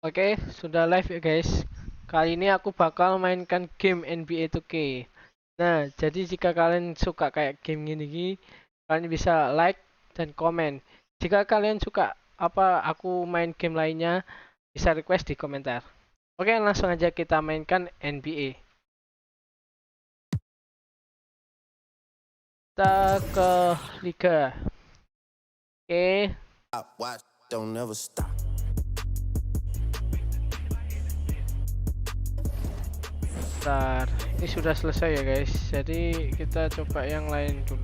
Oke, sudah live ya guys. Kali ini aku bakal mainkan game NBA 2K. Nah, jadi jika kalian suka kayak game gini, kalian bisa like dan komen. Jika kalian suka apa aku main game lainnya, bisa request di komentar. Oke, langsung aja kita mainkan NBA. Kita ke liga. Oke. Bentar, ini sudah selesai ya guys. Jadi kita coba yang lain dulu.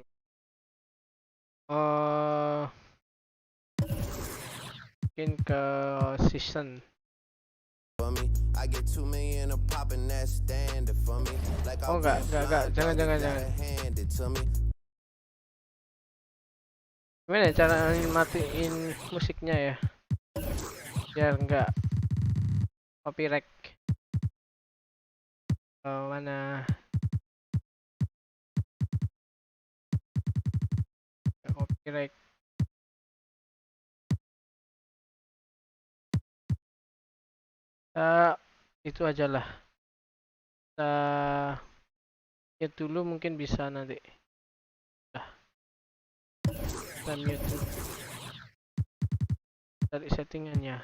Mungkin ke season. Oh enggak, jangan. Gimana ya cara matiin musiknya ya? Biar enggak copyright. Mana? Copyright. Itu aja lah. Ya dulu mungkin bisa nanti. Kita mute dulu. Cari settingannya.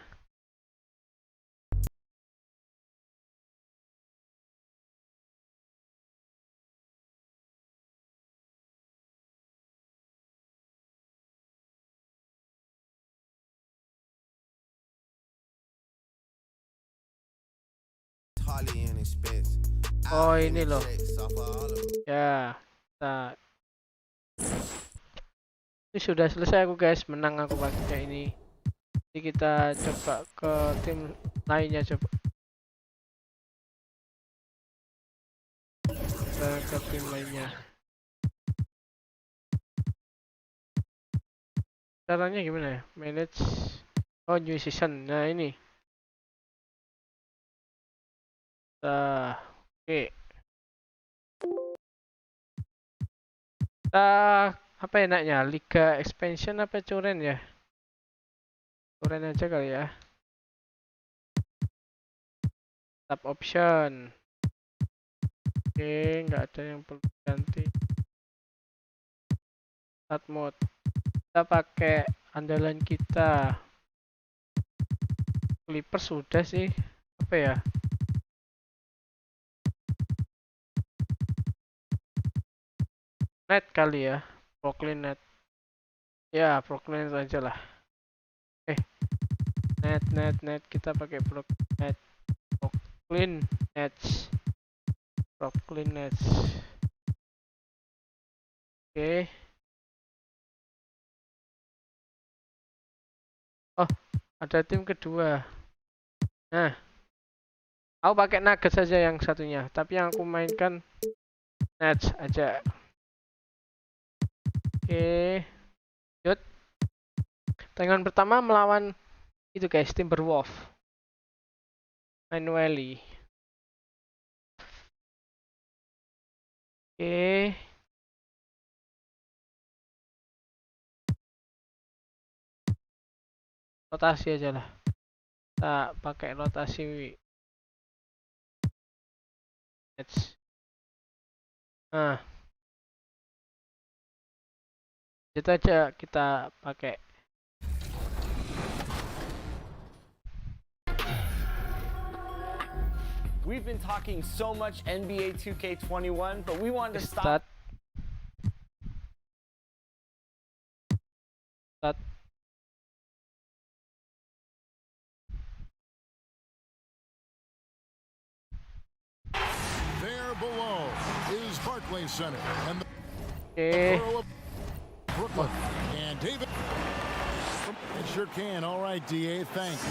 Oh ini loh ya, ini sudah selesai aku guys, menang aku pakai ini. Jadi kita coba ke tim lainnya, coba ke tim lainnya. Caranya gimana ya? Manage, oh new season. Nah ini oke. Apa enaknya, liga expansion apa curen ya? Curen aja kali ya. Tab option. Oke, nggak ada yang perlu ganti. Start mode. Kita pakai andalan kita. Clipper sudah sih. Apa ya? Net kali ya. Brooklyn Net. Ya, Brooklyn Net aja lah. Net. Kita pakai Brooklyn Net. Brooklyn Nets. Oke. Oh, ada tim kedua. Nah, aku pakai Nuggets saja yang satunya, tapi yang aku mainkan Nets aja. Oke. Lanjut. Pertandingan pertama melawan itu guys, Timberwolves. Manually. Oke. Rotasi aja lah. Kita pakai rotasi Nets. Nah, itu aja kita pakai. We've been talking so much NBA 2K21, but we wanted to start. There below is Barclays Center and the Borough of Brooklyn. And David, it sure can. All right, DA, thanks.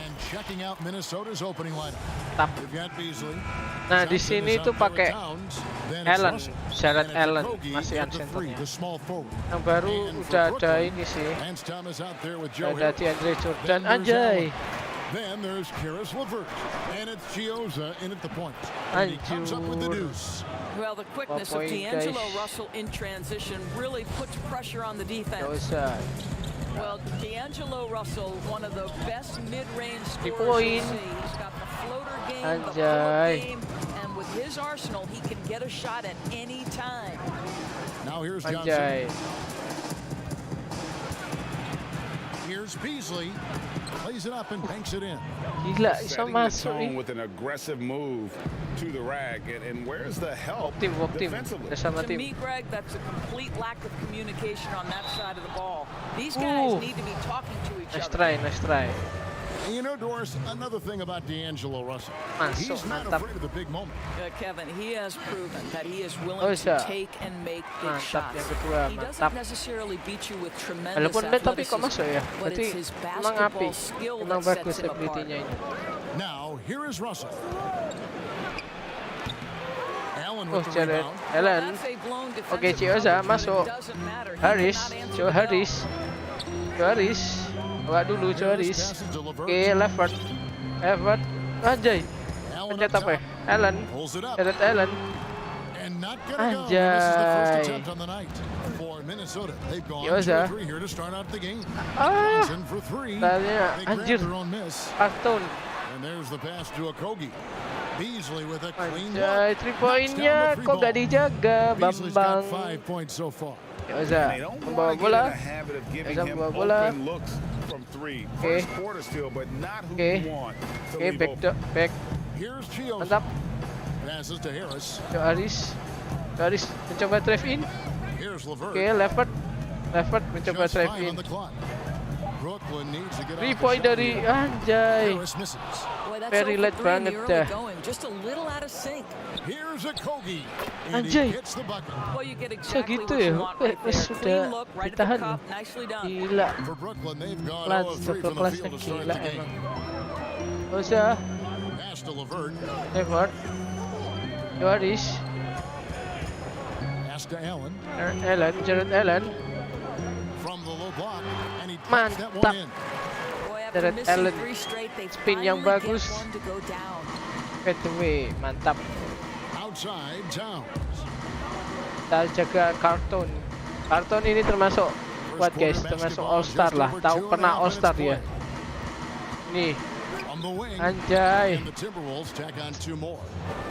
And checking out Minnesota's opening lineup. We've got Beasley. Nah, di sini tuh pakai Allen, Jared Allen masih centernya. Yang baru udah ada ini sih. Ada DeAndre Jordan, anjay. Then there's Karis LeVert, and it's Gioza in at the point. And he comes up with the deuce. Well, the quickness of D'Angelo Russell in transition really puts pressure on the defense. Well, D'Angelo Russell, one of the best mid-range Di scorers poin. you'll see. He's got the floater game, the Anjay. pull-up game, and with his arsenal, he can get a shot at any time. Now here's Johnson. Anjay. Here's Beasley. Plays it up and banks it in. Gila, bisa Setting the masuk tone nih. with an aggressive move to the rack, and where's the help Tim, defensively? sama To tim. me, Greg, that's a complete lack of communication on that side of the ball. These guys need to be talking to each Nice other. try, nice try. And you know, Doris, another thing about D'Angelo Russell. Masuk, He's not mantap. afraid of the big moment. Kevin, he has proven that he is willing Oh, to iya. take and make big Mantap shots. yang kedua, He mantap. doesn't necessarily beat you with tremendous Walaupun net tapi kok athleticism, masuk ya. but Berarti it's his emang api. basketball skill Emang that bagus sets him apart. ability-nya ini. Now, here is Russell. Allen Oh, with the Jared rebound. Allen. That's a blown Oke, defensive Cioza coverage, but it masuk. doesn't matter. He Haris, cannot answer Joe the bell. Haris. Joe Haris. Bawa dulu Joe Haris. Oke, Levert. Levert. Anjay. Allen Pencet up apa ya? top. Allen. Pulls it up. Jared Allen. And not gonna go. And this is the first Anjay. attempt on the night for Minnesota. They've gone Cioza. 2-3 here to start out the game. Ah. Johnson for three. Tanya, They grab anjir. their own miss. Kartun. And there's the pass to Okogie. Beasley with a clean Anjay, look. 3 Knocks poinnya down the three kok gak ball. dijaga, Beasley's got Bambang. 5 points so far. Cioza. They don't Membawa want to bola. get in the habit of giving Cioza him membawa bola. open looks from three. Okay. First quarter still, but not who Okay. you want. to Oke, leave back open. back. Here's Chioza. Mantap. Passes to Harris. Joe Haris. Joe Haris mencoba drive in. Here's LeVert. Oke, Levert. Levert mencoba Just drive 5 in. on the clock. Brooklyn needs to get 3 off the point shot dari here. Anjay. Harris misses. Boy, that's Very 0 for late 3 in the banget early dah. going. Just a little out of sync. Here's Okogie. And Anjay. he hits the bucket. Well, you get Bisa exactly gitu what ya? you want right Pas there. sudah Clean look, right at the ditahan. cup. Nicely done. Gila. For Brooklyn, they've gone Kelas, 0 of 3 satu from the kelas field yang to start gila the game. emang. Gak usah. Pass to LeVert. Levert. Joe Haris. Pass to Allen. Jared Allen. From the low block. And he puts that Mantap. one in. Boy, after Jared missing Allen. 3 straight, they Spin yang finally get bagus. one to go down. Fadeaway, mantap. Outside Towns. Kita jaga Carlton. Carlton ini termasuk buat guys, termasuk All Star lah. Tahu pernah All Star dia. Nih, On the wing. anjay. And the Timberwolves tack on 2 more.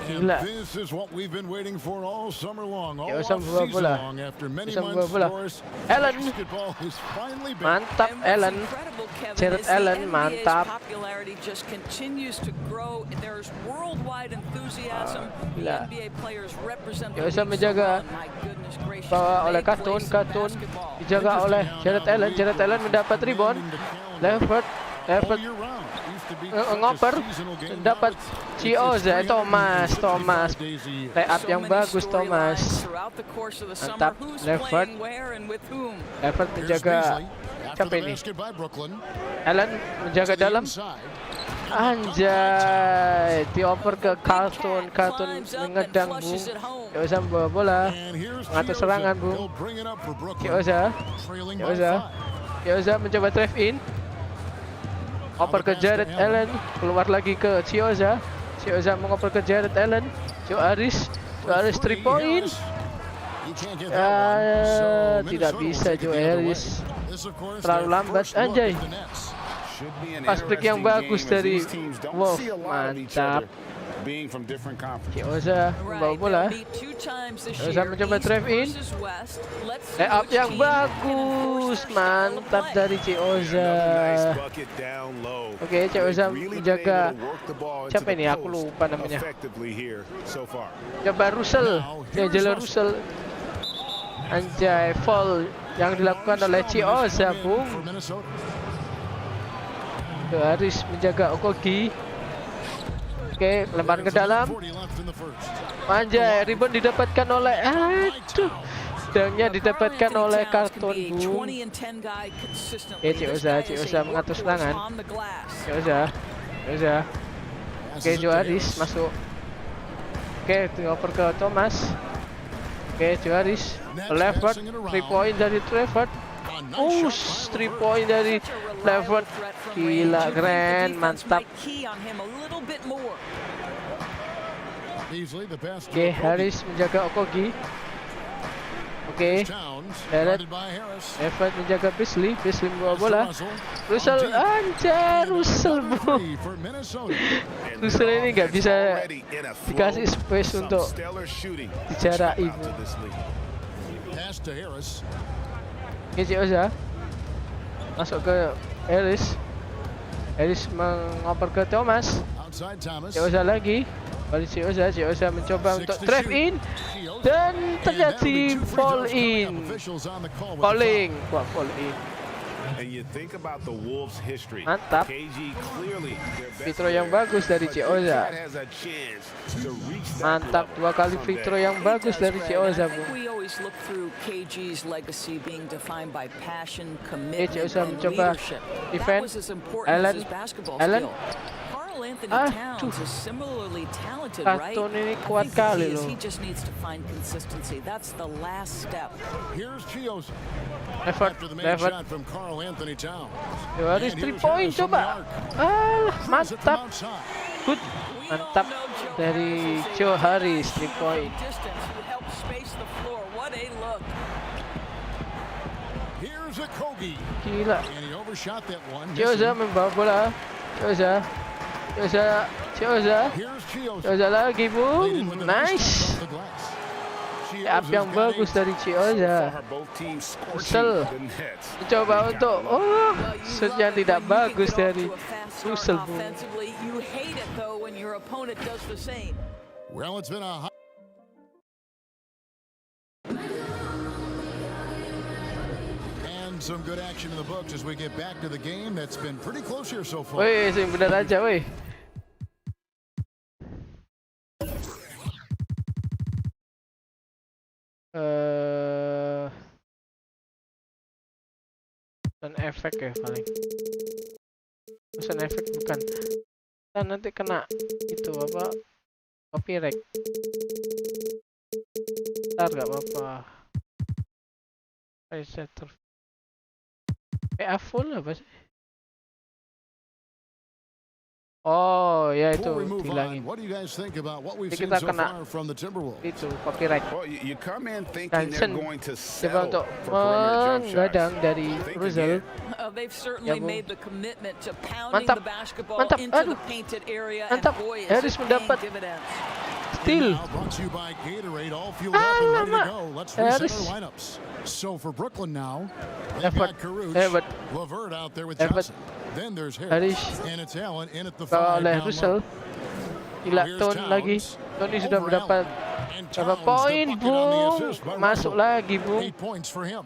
Gila. And this is what we've been waiting for all summer long, all Ya, usah bawa season bola. long. After many Usah bawa months, bola. Doris, Allen. basketball is finally back. Mantap And what's Allen. incredible, Kevin, Jared is the Allen, NBA's mantap. popularity just continues to grow. There's worldwide enthusiasm. The Gila. NBA players represent Ya, the usah league so menjaga. well. My goodness gracious. Bawa oleh They Carlton, play some Carlton basketball. dijaga oleh Jared Allen. Jared Allen mendapat rebound. Levert, Levert ngoper, dapat Cioza, Thomas, layup yang bagus Thomas. Mantap, Levert, Levert menjaga siapa ini? Allen menjaga dalam. Anjay, dioper ke Carlton, Carlton mengedang Bung. Cioza membawa bola, mengatur serangan Bung. Cioza, Cioza mencoba drive in. Oper ke Jared Allen, keluar lagi ke Cioza. Cioza mengoper ke Jared Allen. Joe Haris, 3 point. Tidak bisa Joe Haris. Terlalu lambat, anjay. Pas break yang bagus dari Wolf, mantap. Cioza membawa bola. Cioza mencoba drive in. Layup yang bagus, mantap dari Cioza. Oke, Cioza menjaga siapa ini? Aku lupa namanya. Coba Russell, D'Angelo Russell. Anjay, foul yang dilakukan oleh Cioza, Bung. Haris menjaga Okogie. Oke, lempar ke dalam. Anjay, rebound didapatkan oleh dangnya didapatkan oleh Carlton, Bung. Oke, Cioza mengatur serangan. Cioza. Oke, Joe Haris masuk. Oke, dioper ke Thomas. Oke, Joe Haris. Levert, 3 point dari Levert. 3 point dari Levert. Gila, keren, mantap. Oke, Haris menjaga Okogie. Oke. Towns, Barrett. guarded by Harris. Evan menjaga Beasley. Beasley membawa Pass to bola. Russell. Russell, From deep. anjir, Russell Another bu. three for Minnesota. And Russell their ini nggak offense bisa already in a flow. dikasih space Some untuk stellar shooting dijarak jump out ibu. to this league. Pass to Harris. Oke, Oza masuk ke Harris. Harris mengoper ke Thomas. Outside Thomas. Oza lagi. Balik Oza mencoba untuk drive in dan terjadi fall in. Falling, fall in. And you think about the Wolves' history. Mantap. KG clearly their best Free throw yang player, bagus dari but Cioza. Cat has a chance to reach that Mantap, level 2 kali free throw someday. yang bagus dari Cioza, I Bu. think we always look through KG's legacy being defined by passion, commitment, Cioza and mencoba leadership. That defend. was as important Allen. as his basketball Allen. skill. Carl Anthony Aduh. Towns is similarly talented, right? Kartun ini I kuat think the kali key is loh. he just needs to find consistency. That's the last step. Here's Chios. Levert, After the main Levert. shot from Carl Anthony Towns. Harris And 3 here's point Harris from the coba. arc. Ah, Throws it from mantap. outside. Good. Mantap dari Joe Harris 3 point. Distance who helps space the floor. What a look. Here's a Kogi. Gila. And he overshot that one. Cioza missing. membawa bola. Cioza. Here's Chios. Cioza lagi, Laid in Boom. with a nice Nice. touch off the glass. Chios Up yang has got bagus 8. dari So Cioza. far, both teams scorching Russell the nets. mencoba They got untuk low. shoot yang tidak bagus dari Russell, Bu. Offensively, you hate it though when your opponent does the same. Well, it's been a hot. And some good action in the books as we get back to the game that's been pretty close here so far. Woi, sing bener aja, woi. Dan efek ya paling. Pesan efek bukan. Dan nanti kena itu apa? Copyright. Ntar gak apa-apa. Resetter. PA full apa sih? Oh ya itu Before we move bilangin. on, what do you guys think about what we've Jadi seen kita so kena far from the Timberwolves? Itu copyright. Well, you come in thinking they're Johnson going to coba settle untuk for perimeter jump menggadang shots. dari Think Russell. again. They've certainly Ya, Bu. made the commitment to pounding Mantap. the basketball Mantap. into Aduh. the painted area, Mantap. and boy, is Harris it mendapat paying dividends. steal. Now brought to you by Gatorade, all fueled up and ready to Alamak. go. Let's reset Harris. our lineups. So for Brooklyn now, they've Levert. got Caruth, Levert. Levert out there with Levert. Johnson. Then there's Harris. Harris, and it's Allen in at the Bawa 5 oleh down Russell. low. Gila, Here's Ton lagi. Tony sudah Over mendapat Allen. And berapa Towns, the poin, bucket on the Bung? assist by Masuk Russell. lagi, Bung. 8 points for him.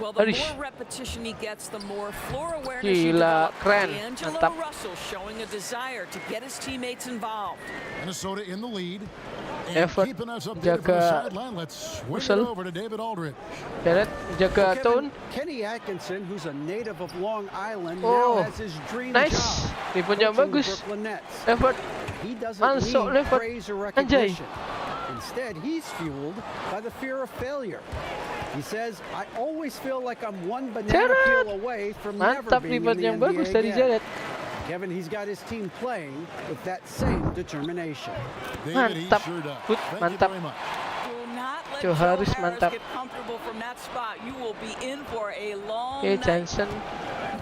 Well, the Harris. more repetition he gets, the more floor awareness he Gila, develops. keren. D'Angelo Mantap. Russell showing a desire to get his teammates involved. Minnesota in the lead. And Effort keeping us updated from the jaga sideline, let's swing it Russell. over to David Aldridge. Barrett jaga Ton. Kenny Atkinson, who's a native of Long Island, Oh, now has his dream nice. job. Rebound yang coaching the bagus. Brooklyn Nets. Levert. He doesn't Masuk, need Levert. praise or Anjay. recognition. Instead, he's fueled by the fear of failure. He says, I always feel like I'm one banana Jared. peel away from never Mantap being in rebound the yang bagus NBA dari again. Jared. Kevin, he's got his team playing with that same determination. David, he Mantap. sure does. Good, Thank mantap. you very much. Do not let Joe Joe Harris, Harris mantap. get comfortable from that spot. You will be in for a long Oke, night. Johnson.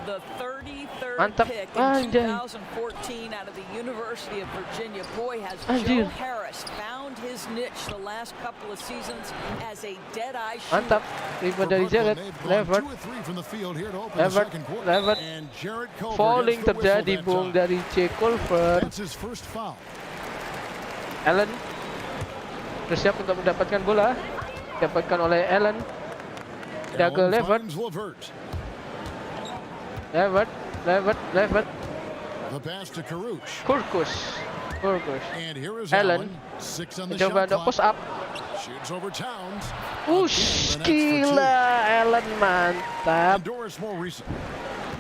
The 33rd Mantap. pick Anjay. in 2014 out of the University of Virginia. Boy, has Anjir. Joe Harris found his niche the last couple of seasons as a dead-eye shooter. Mantap. Rebound dari Brooklyn, Jared. they've gone Levert. 2 or 3 from the field here to open Levert. the second quarter. Levert. And Jared Culver Falling gets the whistle terjadi, that Bung, time. dari J. Culver. That's his first foul. Allen bersiap untuk mendapatkan bola. Dapatkan oleh Allen. Tidak ke Allen Levert. finds Levert. Levert. The pass to Caruth. Kurkus. And here is Allen. Allen. 6 on the Coba shot untuk clock. post up. Shoots over Towns. Ush, Again, the Nets for gila, 2. Allen mantap. And Doris more recent.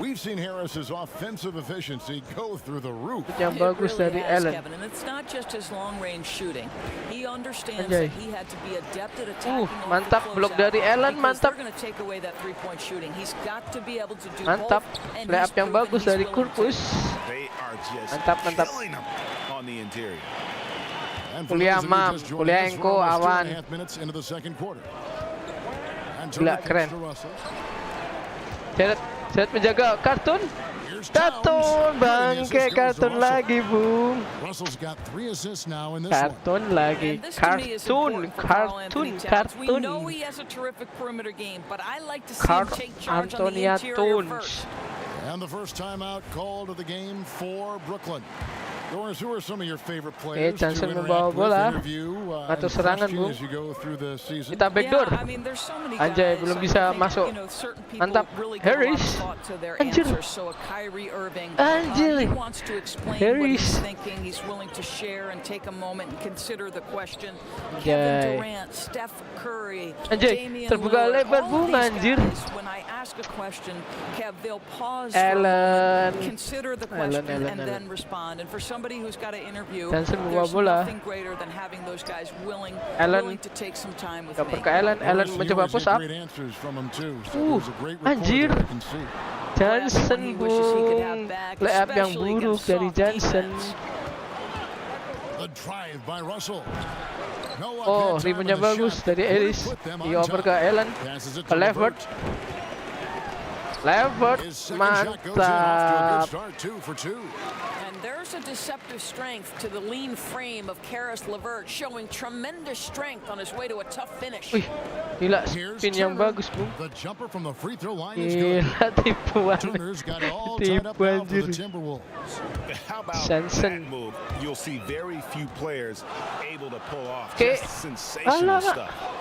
We've seen Harris's offensive efficiency go through the roof. Yang It bagus really dari has, Allen. Kevin, and it's not just his long-range shooting. He understands Anjay. that he had to be adept at attacking. off the Mantap, blok closeout dari Allen, because mantap. They're going to take away that three-point shooting. He's got to be able to do Mantap, both. And layup he's yang proven bagus he's dari willing to. Kurkus. They are just Mantap. killing them on the interior. And for Kuliah those of you mam, just joining kuliah us, engko we're almost awan. 2.5 minutes into the second quarter. Gila, keren. Jared menjaga kartun. Kartun, bangke kartun lagi, Bung. Russell's got 3 assists now in this Kartun lagi, And this to me is important for Carl Anthony Towns. We know kartun. he has a terrific perimeter game, but I like to see Carl him take charge on the Antonia interior Towns. first. And the first timeout called of the game for Brooklyn. Doris, who are some of your favorite Oke, players to Johnson interact membawa with, bola. interview, Atau and serangan, question Bung. as you go through the season? Kita backdoor. Yeah, I mean, there's so many Anjay, guys, belum I bisa think, masuk. you know, certain people Mantap. really give a lot of Harris. thought to their Anjir. answers. So a Kyrie Irving, Anjir. he wants to explain what Harris. he's thinking. He's willing to share and take a moment and consider the question. Anjay. Kevin Durant, Steph Curry, Anjir, Damian terbuka Lillard, lebar, all Bung, of these anjir. guys, when I ask a question, Kev, they'll pause for a Allen. moment, consider the Allen, question, Allen, and Allen. then respond. And for somebody who's got to interview, Johnson membawa there's bola. nothing greater than having those guys willing Allen. to take some time with Cover me. ke Allen. Allen Doris, you mencoba always push get up. great answers from him too. So there's a great rapport Anjir. there I can see. Johnson, He wishes he could have Bung. back, Layup yang especially buruk against dari soft Johnson. defense. The drive by Russell. No one Oh, had time reboundnya in the bagus shot. dari Would have Ellis. put them on Dioper top. ke Allen. Passes it Ke to Levert. Levert, His second shot goes in, off to a good mantap. start, 2 for 2. And there's a deceptive strength to the lean frame of Karis LeVert, showing tremendous strength on his way to a tough finish. Wih, gila Here's spin yang Turner. bagus, Bung. The jumper from the free throw line is good. Gila tipuan. Turner's got it all tied up Tipu now for the anjir. Timberwolves. How about Sanson. that move? You'll see very few players able to pull off Oke. just sensational Alah. stuff.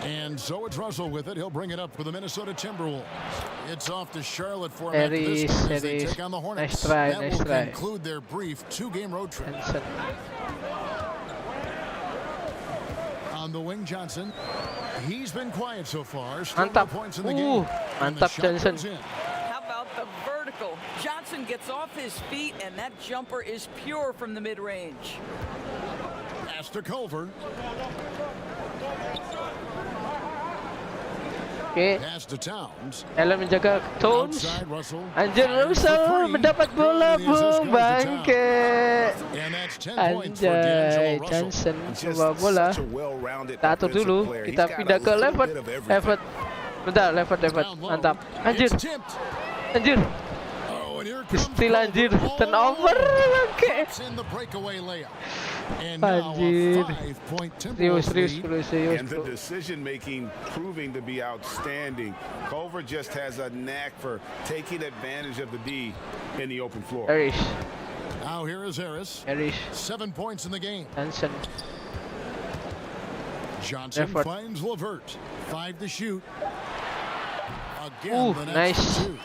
And so it's Russell with it. He'll bring it up for the Minnesota Timberwolves. It's off to Charlotte for him after this one as they Harris. take on the Hornets. Nice try, that nice will try. conclude their brief 2-game road trip. Johnson. On the wing, Johnson. He's been quiet so far. Still no Mantap. points in the game. And the Mantap shot Johnson. goes in. How about the vertical? Johnson gets off his feet, and that jumper is pure from the mid-range. Pass to Culver. Oke, Pass to Towns. Allen menjaga Towns. Outside Russell. Anjir, Fires for Russell three. mendapat bola, And the assist Bung. goes to Towns. Bangke. And that's 10 points for Anjay, D'Angelo Russell. Johnson Just membawa bola. such a well-rounded Kita atur offensive dulu. player. He's Kita got pindah a ke little Levert. bit of everything. Levert. Bentar, Levert. Down low. Mantap. Anjir, It's tipped. anjir. Oh, and here comes Steal anjir. Culver. Turnover. Oke. Drops in the breakaway layup. And now a Anjir. 5-point Serius, Timberwolves lead. And the decision-making proving to be outstanding. Culver just has a knack for taking advantage of the D in the open floor. Harris. Now here is Harris. 7 points in the game. Johnson. Johnson Levert. finds LeVert. 5 to shoot. Again, the Nice. next 2.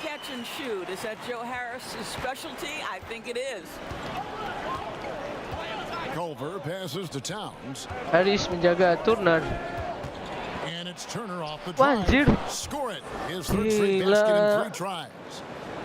Catch and shoot. Is that Joe Harris's specialty? I think it is. Culver passes to Towns. Harris menjaga Turner. And it's Turner off the Wah, drive. anjir. Score it. His third straight basket in Gila. 3 tries.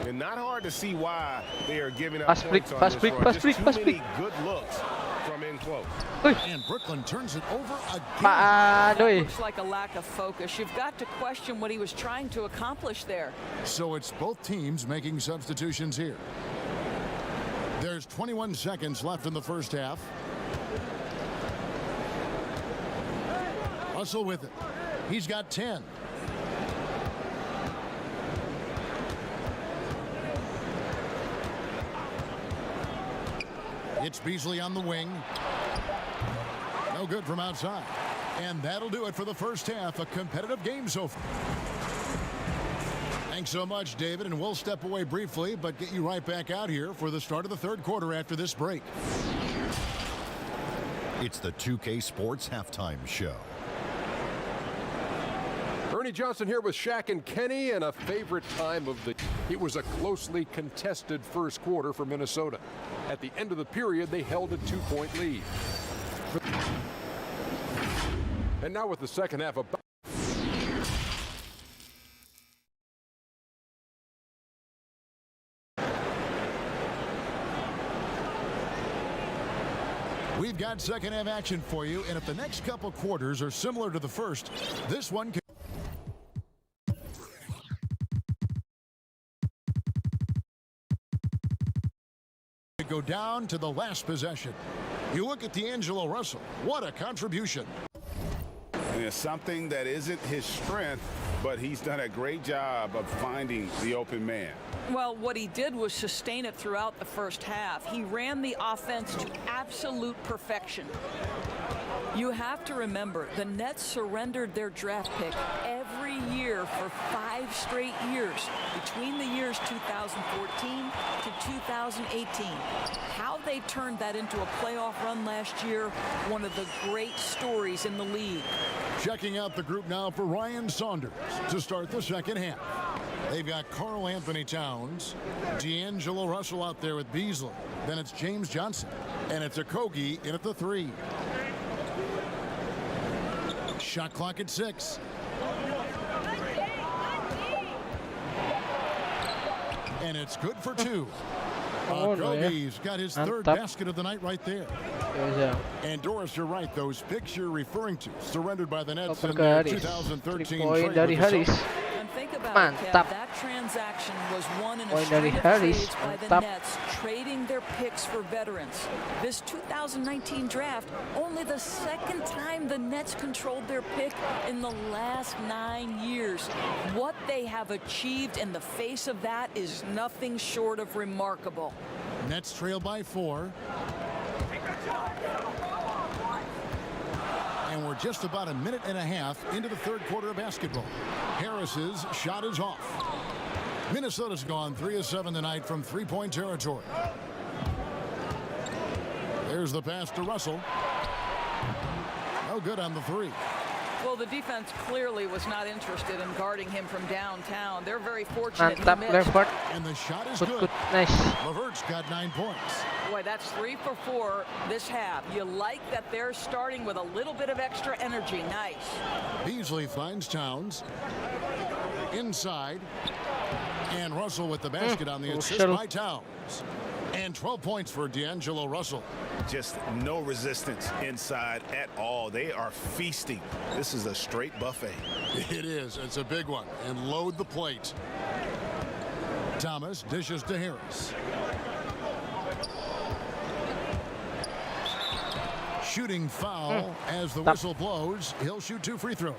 And not hard to see why they are giving up Pass break, points on pass this break, run. pass Just break, too pass many break. good looks from in close. And Brooklyn turns it over again. Aduh. Looks like a lack of focus. You've got to question what he was trying to accomplish there. So it's both teams making substitutions here. There's 21 seconds left in the first half. Russell with it. He's got 10. It's Beasley on the wing. No good from outside. And that'll do it for the first half. A competitive game so far. Thanks so much, David, and we'll step away briefly, but get you right back out here for the start of the third quarter after this break. It's the 2K Sports Halftime Show. Ernie Johnson here with Shaq and Kenny, and a favorite time of the... It was a closely contested first quarter for Minnesota. At the end of the period, they held a 2-point lead. And now with the second half of... We've got second half action for you, and if the next couple quarters are similar to the first, this one can go down to the last possession. You look at D'Angelo Russell. What a contribution. And it's something that isn't his strength, but he's done a great job of finding the open man. Well, what he did was sustain it throughout the first half. He ran the offense to absolute perfection. You have to remember, the Nets surrendered their draft pick every year for 5 straight years, between the years 2014 to 2018. How they turned that into a playoff run last year, one of the great stories in the league. Checking out the group now for Ryan Saunders to start the second half. They've got Karl Anthony Towns, D'Angelo Russell out there with Beasley. Then it's James Johnson, and it's Okogie in at the 3. Shot clock at 6. And it's good for 2. Okogie's got his third basket of the night right there. And Doris, you're right. Those picks you're referring to, surrendered by the Nets in their 2013 trade with the And think about it, Kev, that transaction was won in a string of trades by the Nets, trading their picks for veterans. This 2019 draft, only the second time the Nets controlled their pick in the last 9 years. What they have achieved in the face of that is nothing short of remarkable. Nets trail by 4. And we're just about a minute and a half into the third quarter of basketball. Harris's shot is off. Minnesota's gone 3 of 7 tonight from three-point territory. There's the pass to Russell. No good on the 3. Well, the defense clearly was not interested in guarding him from downtown. They're very fortunate he missed. And the shot is good. Nice. Levert's got 9 points. Boy, that's 3 for 4 this half. You like that they're starting with a little bit of extra energy. Nice. Beasley finds Towns. Inside. And Russell with the basket on the assist by Towns. And 12 points for D'Angelo Russell. Just no resistance inside at all. They are feasting. This is a straight buffet. It is. It's a big one. And load the plate. Thomas dishes to Harris. Shooting foul as the whistle blows. He'll shoot 2 free throws.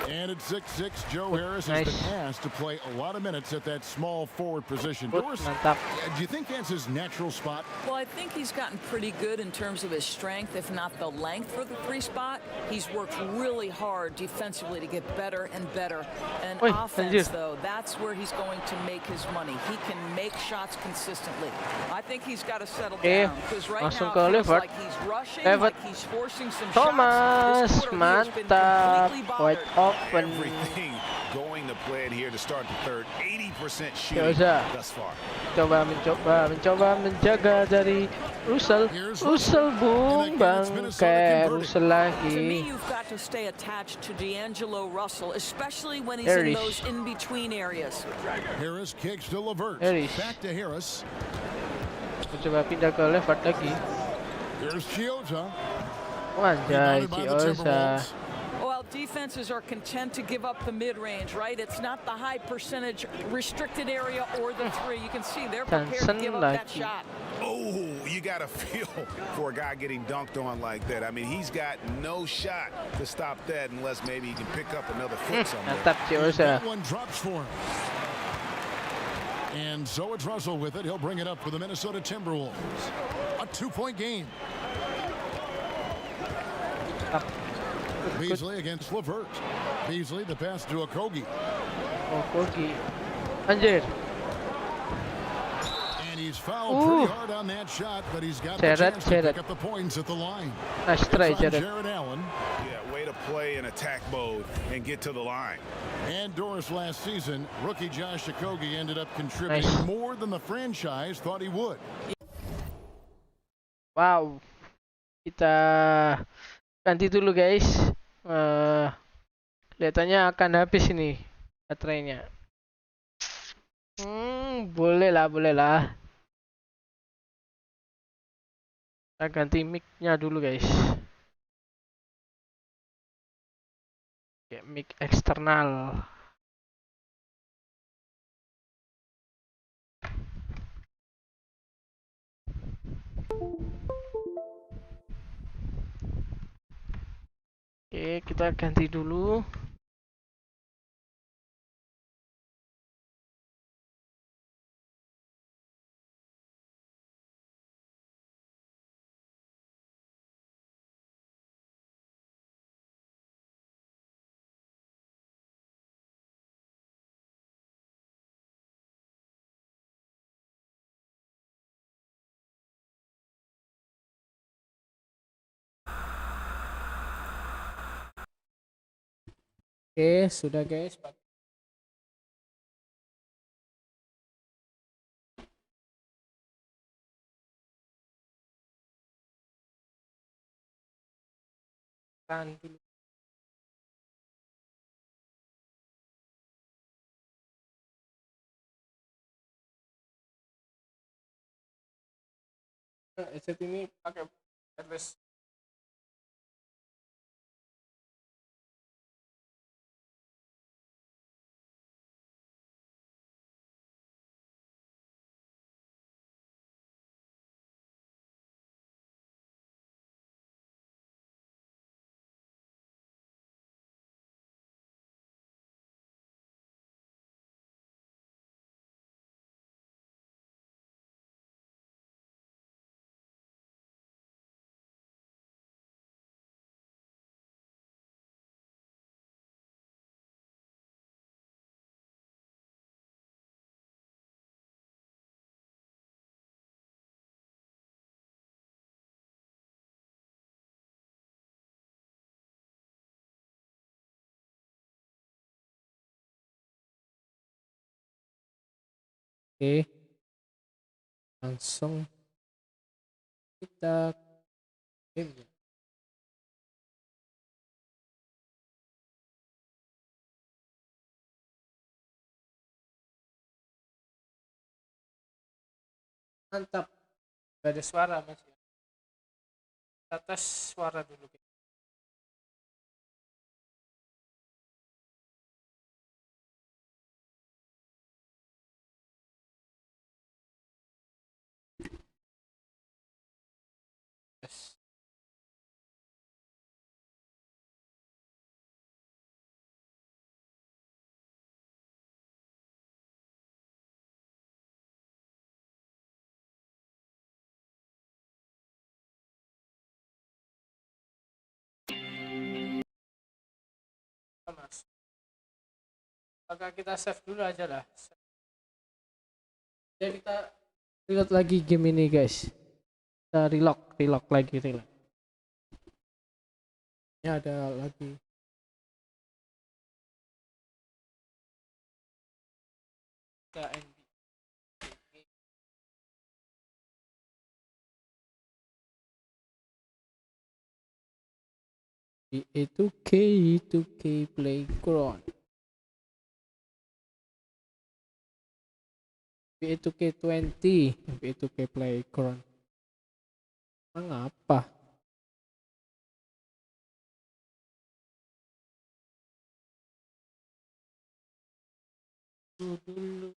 And at 6'6", Joe Harris has been asked to play a lot of minutes at that small forward position. Doris, do you think that's his natural spot? Well, I think he's gotten pretty good in terms of his strength, if not the length for the 3 spot. He's worked really hard defensively to get better and better. And offense, though, that's where he's going to make his money. He can make shots consistently. I think he's got to settle down because right now it feels like he's rushing, like he's forcing some shots. This quarter has been completely bothered. Everything going to plan here to start the third. 80% shooting thus far. Mencoba menjaga dari Russell. Russell bumbang kayak Russell lagi. To me, you've got to stay attached to D'Angelo Russell, especially when he's in those in-between areas. Harris kicks to Levert. Back to Harris. Coba pindah ke Levert lagi. Here's Chiozza. Anjay, Chiozza. Well, defenses are content to give up the mid-range, right? It's not the high percentage restricted area or the 3. You can see they're prepared to give up that shot. Oh, you got to feel for a guy getting dunked on like that. I mean, he's got no shot to stop that unless maybe he can pick up another foot somewhere. That one drops for him. And so it's Russell with it. He'll bring it up for the Minnesota Timberwolves. A 2-point game. Beasley against Levert. Beasley, the pass to Okogie. Okogie. Anjir. And he's fouled pretty hard on that shot, but he's got the chance to pick up the points at the line. Nice try, Jared Allen. Yeah, way to play in attack mode and get to the line. And Doris, last season, rookie Josh Okogie ended up contributing more than the franchise thought he would. Wow. Kita ganti dulu guys. Kelihatannya akan habis ini baterainya. Boleh lah. Kita ganti mic-nya dulu guys. Kayak mic eksternal. Oke, kita ganti dulu. Oke, sudah guys. Tahan dulu. Headset ini pakai wireless. Oke, langsung kita game. Mantap. Gak ada suara mas ya. Kita tes suara dulu. Tes. Mas. Maka kita save dulu aja lah. Jadi kita reload lagi game ini guys. Kita relock lagi relock. Ini ada lagi. Kita NBA 2K Playground. NBA 2K20, NBA 2K Playground. Emang apa? Dulu.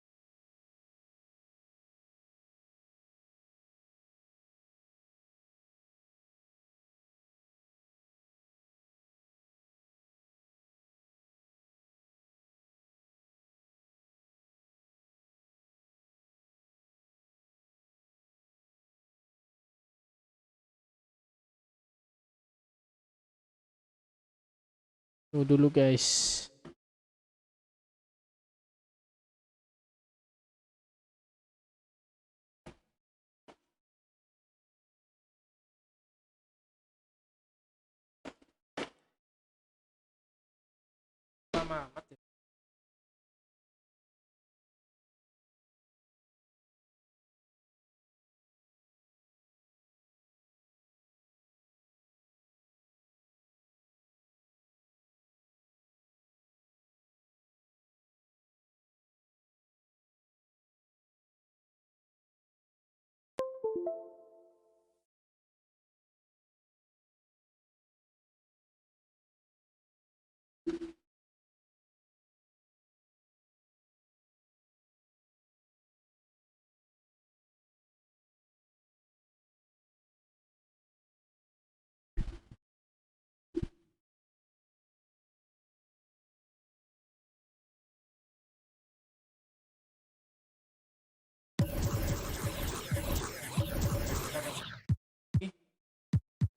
Tunggu dulu guys. Lama amat ya.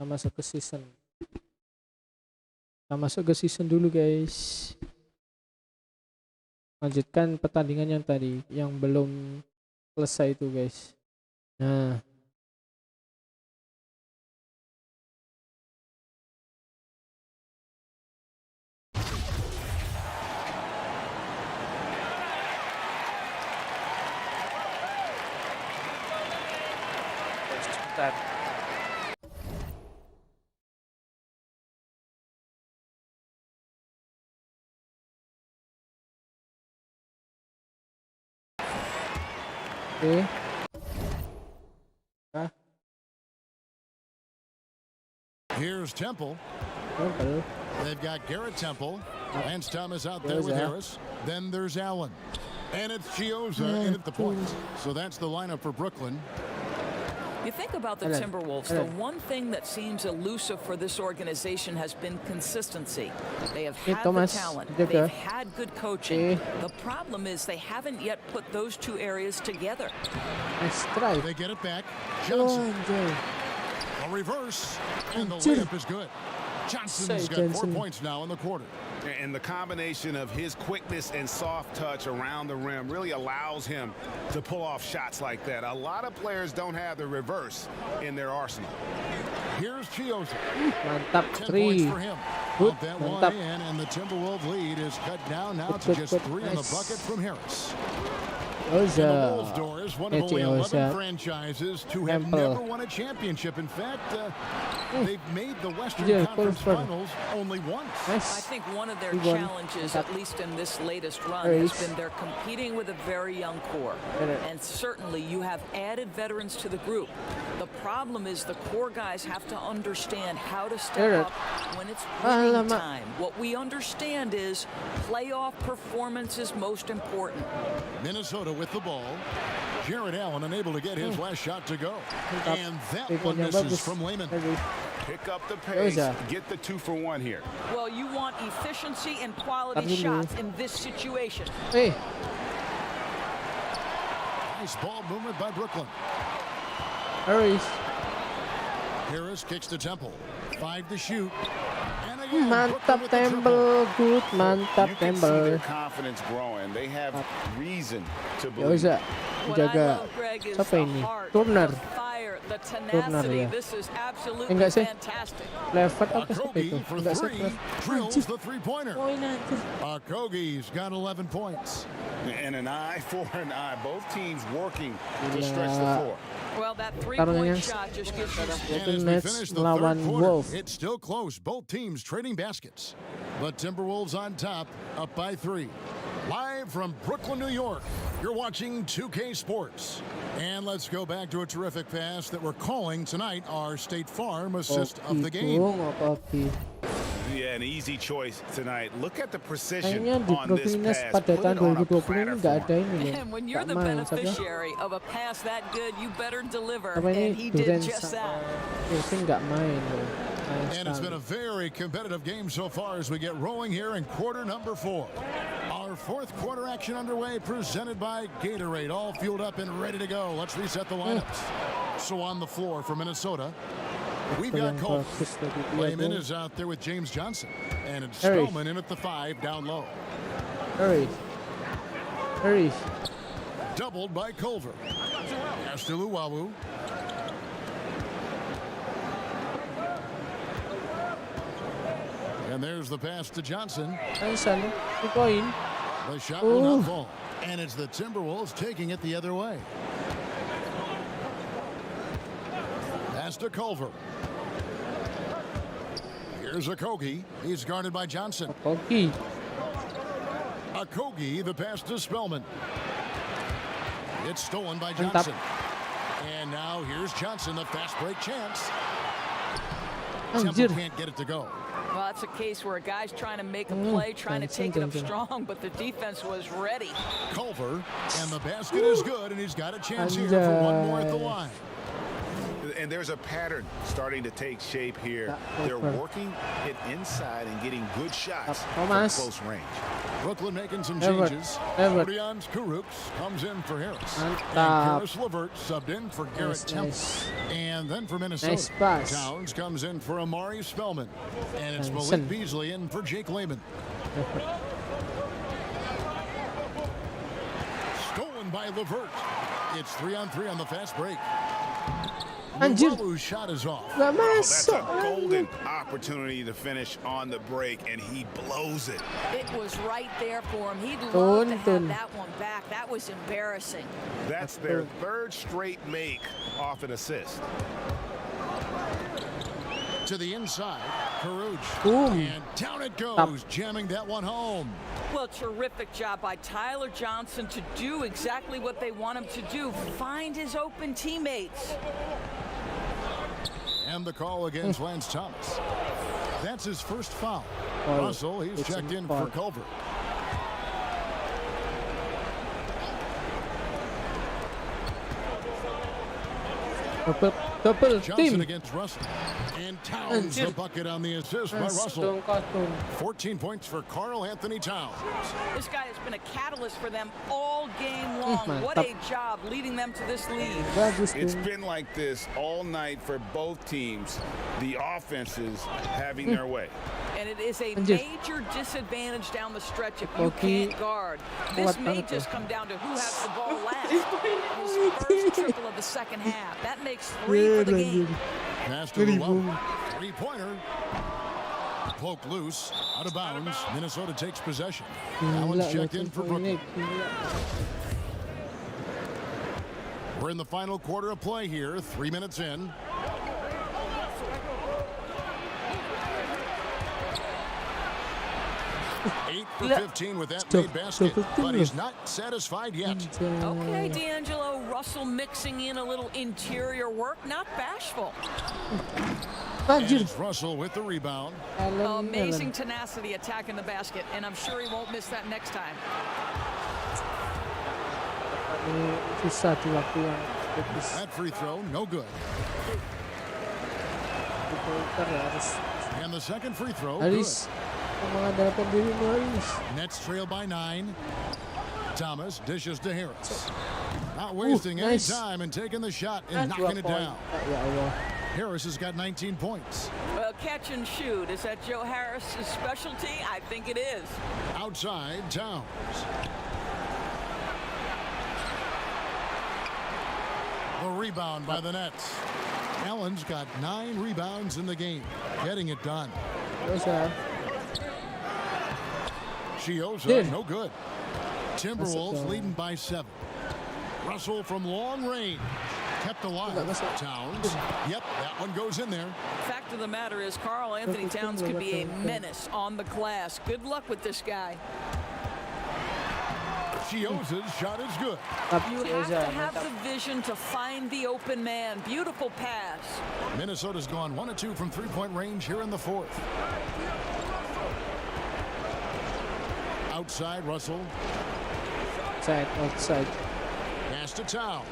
Kita masuk ke season. Kita masuk ke season dulu guys. Lanjutkan pertandingan yang tadi, yang belum selesai itu guys. Nah. Sebentar. Oke. Nah. Here's Temple. Temple. They've got Garrett Temple. Lance Thomas out there with Harris. Then there's Allen. And it's Chioza in at the point. So that's the lineup for Brooklyn. You think about the Timberwolves, the one thing that seems elusive for this organization has been consistency. They have had the talent, they've had good coaching. The problem is they haven't yet put those two areas together. Nice try. They get it back. Johnson. A reverse. And the layup is good. Johnson's got 4 points now in the quarter. And the combination of his quickness and soft touch around the rim really allows him to pull off shots like that. A lot of players don't have the reverse in their arsenal. Here's Chioza. Mantap 10 3. points for him. Good. That Mantap. one in, and the Timberwolves lead is cut down now to just 3 in the bucket from Harris. And the Wolves door is one of only 11 franchises to have never won a championship. In fact, they've made the Western Conference Finals only once. I think one of their challenges, at least in this latest run, has been they're competing with a very young core. And certainly you have added veterans to the group. The problem is the core guys have to understand how to step up when it's winning time. What we understand is playoff performance is most important. Minnesota with the ball. Jared Allen unable to get his last shot to go. And that one misses from Lehman. Pick up the pace, get the 2 for 1 here. Well, you want efficiency and quality shots in this situation. Hey. Nice ball movement by Brooklyn. Harris kicks to Temple. 5 to shoot. And again, Mantap Temple, good. Mantap You can see their Temple. confidence growing. They have reason to Ya believe. bisa What I jaga. love, Greg, is Siapa the ini? heart, Turner. the fire, the Turner, tenacity. ya. This is absolutely Enggak sih? fantastic. Levert apa siapa itu? Okogie for Enggak 3. sih. Drills the three-pointer. Poin anjir. Okogie's got 11 points. And an eye for an eye. Both teams working to stretch the floor. Well, that Pertandingan three-point shot just gives you And as we match finish the lawan third quarter, Wolf. it's still close. Both teams trading baskets. But Timberwolves on top, up by 3. Live from Brooklyn, New York, you're watching 2K Sports. And let's go back to a terrific pass that we're calling tonight our State Farm assist of the game. Yeah, an easy choice tonight. Look at the precision Kayaknya di on this Province pass. pada Put tahun it on a 2020 ini platter nggak ada form. ini loh. And when you're Nggak the main, siapa? beneficiary of a pass that good, you better deliver. Apa ini And he did Durant just sama that. Irving nggak main loh. Main And it's been a sekali. very competitive game so far as we get rolling here in quarter number 4. Our fourth quarter action underway, presented by Gatorade, all fueled up and ready to go. Let's reset the lineups. So on the floor for Minnesota, we've got Yang Cole. bagus tadi dia Layman tuh. is out there with James Johnson. And it's Harris. Spellman in at the 5, down low. Harris. Doubled by Culver. Pass to Luwawu. And there's the pass to Johnson. Johnson, 2 poin. The shot will not fall. And it's the Timberwolves taking it the other way. Pass to Culver. Here's Okogie. He's guarded by Johnson. Pagi. Okogie, the pass to Spellman. It's stolen by Mantap. Johnson. And now here's Johnson, the fast break chance. Temple Anjir. can't get it to go. Well, that's a case where a guy's trying to make a play, trying to take it up strong, but the defense was ready. Culver, and the basket is good, and he's got a chance here for one more at the line. And there's a pattern starting to take shape here. They're working it inside and getting good shots from close range. Brooklyn making some changes. Odion Kurucs comes in for Harris. And Karis LeVert subbed in for Garrett Temple. And then for Minnesota, Towns comes in for Amari Spellman. And it's Malik Beasley in for Jake Layman. Stolen by LeVert. It's 3-on-3 on the fast break. Luwalu's shot is off. That's a golden opportunity to finish on the break, and he blows it. It was right there for him. He'd love to have that one back. That was embarrassing. That's their third straight make off an assist. To the inside, Kurucs. And down it goes, jamming that one home. Well, terrific job by Tyler Johnson to do exactly what they want him to do, find his open teammates. And the call against Lance Thomas. That's his first foul. Russell, he's checked in for Culver. Johnson against Russell. And Towns the bucket on the assist by Russell. 14 points for Karl Anthony Towns. This guy has been a catalyst for them all game long. What a job leading them to this lead. It's been like this all night for both teams. The offenses having their way. And it is a major disadvantage down the stretch if you can't guard. This may just come down to who has the ball last. His first triple of the second half. That makes 3 for the game. Pass to Luwalu. Three-pointer. Poked loose. Out of bounds. Minnesota takes possession. Allen's checked in for Brooklyn. We're in the final quarter of play here. 3 minutes in. 8 for 15 with that made basket, but he's not satisfied yet. Okay, D'Angelo Russell mixing in a little interior work, not bashful. And it's Russell with the rebound. Amazing tenacity attacking the basket, and I'm sure he won't miss that next time. That free throw, no good. And the second free throw, good. Nets trail by 9. Thomas dishes to Harris. Not wasting any time and taking the shot and knocking it down. Harris has got 19 points. Well, catch and shoot. Is that Joe Harris's specialty? I think it is. Outside, Towns. The rebound by the Nets. Allen's got 9 rebounds in the game. Getting it done. Chioza, no good. Timberwolves leading by 7. Russell from long range. Kept alive. Towns. Yep, that one goes in there. Fact of the matter is, Karl Anthony Towns could be a menace on the glass. Good luck with this guy. Chioza's shot is good. You have to have the vision to find the open man. Beautiful pass. Minnesota's gone 1 of 2 from three-point range here in the fourth. Outside, Russell. Outside. Pass to Towns.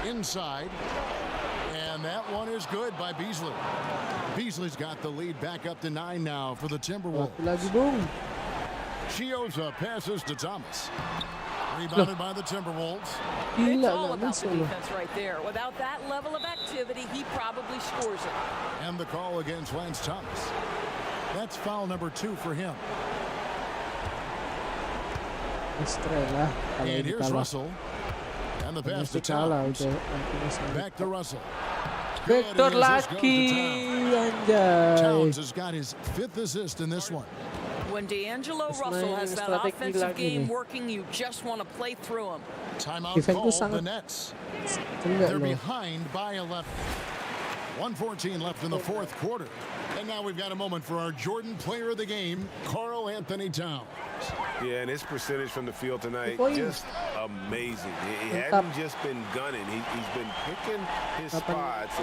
Inside. And that one is good by Beasley. Beasley's got the lead back up to 9 now for the Timberwolves. Chioza passes to Thomas. Rebounded by the Timberwolves. It's all about the defense right there. Without that level of activity, he probably scores it. And the call against Lance Thomas. That's foul number 2 for him. And here's Russell. And the pass to Towns. Back to Russell. Victor lagi, anjay. Towns has got his 5th assist in this one. When D'Angelo Russell has that offensive game working, you just want to play through him. Timeout called the Nets. They're behind by 11. 1:14 left in the fourth quarter. And now we've got a moment for our Jordan player of the game, Karl Anthony Towns. Yeah, and his percentage from the field tonight, just amazing. He hasn't just been gunning. He's been picking his spots.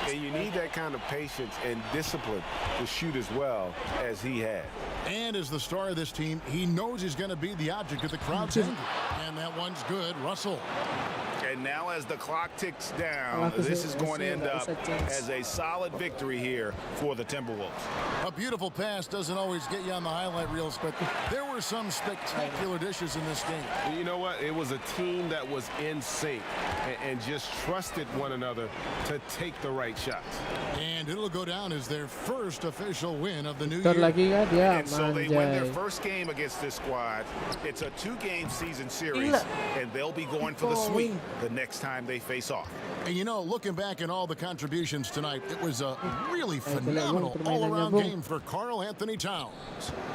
And you need that kind of patience and discipline to shoot as well as he had. And as the star of this team, he knows he's going to be the object of the crowd's anger. And that one's good. Russell. And now as the clock ticks down, this is going to end up as a solid victory here for the Timberwolves. A beautiful pass doesn't always get you on the highlight reels, but there were some spectacular dishes in this game. You know what? It was a team that was in sync and just trusted one another to take the right shots. And it'll go down as their first official win of the new Bentar year. lagi kan dia And so they win their manjai. first game against this squad. It's a 2-game season series, and they'll be going for the sweep the next time they face off. And you know, looking back at all the contributions tonight, it was a really phenomenal all-around game for Karl Anthony Towns.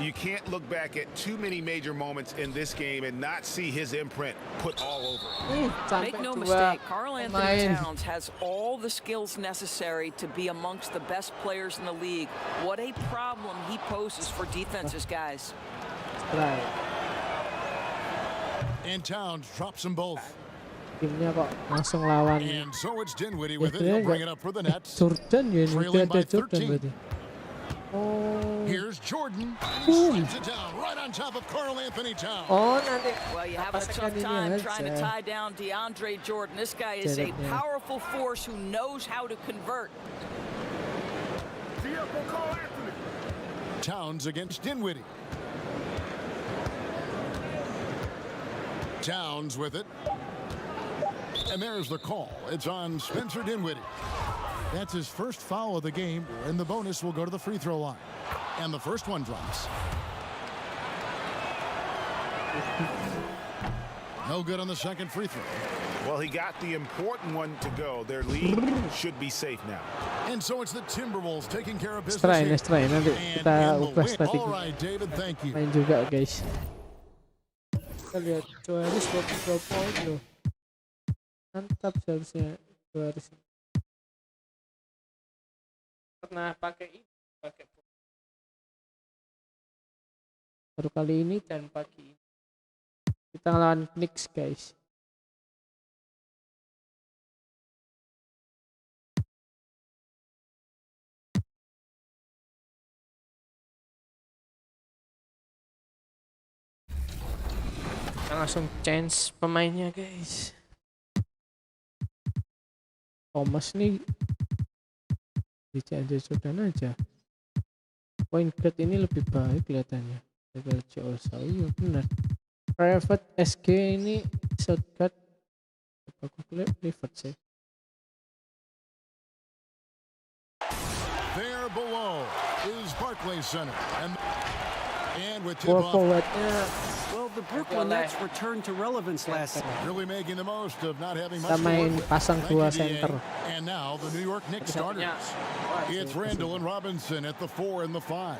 You can't look back at too many major moments in this game and not see his imprint put all over it. Make no mistake, Karl Anthony Towns has all the skills necessary to be amongst the best players in the league. What a problem he poses for defenses, guys. Right. And Towns drops them both. Timnya kok langsung lawan And so it's Dinwiddie with it. He'll bring it up for the Nets. Jordan ya, ini Trailing by ada Jordan 13. berarti. Oh, Here's Jordan. And he slams it down right on top of Karl Anthony Towns. oh nanti. Well, you have a tough time trying to tie down DeAndre Jordan. This guy is a powerful force who knows how to convert. Towns against Dinwiddie. Towns with it. And there's the call. It's on Spencer Dinwiddie. That's his first foul of the game, and the bonus will go to the free throw line. And the first one drops. No good on the second free throw. Well, he got the important one to go. Their lead should be safe now. And so it's the Timberwolves taking care of business Setelah here. ini nanti And kita in the ubah win. strategi All right, David, thank you. main juga guys. Kita lihat Joaris 22 poin loh. Mantap seharusnya Joaris. Pernah pakai ini, baru kali ini dan pagi ini. Kita lawan Knicks guys. Kita langsung change pemainnya guys. Thomas nih di Jordan aja. Point guard ini lebih baik kelihatannya daripada Josa. Iya benar. Private SG ini shot guard aku private sih. There below is Barclays Center. And with Power tip-off, forwardnya Well, the Brooklyn Nets returned to relevance last night. really making the most of not having kita much to main work with. pasang Thank dua you, DA. center. And now the New York Knicks starters. It's Randall and Robinson at the 4 and the 5.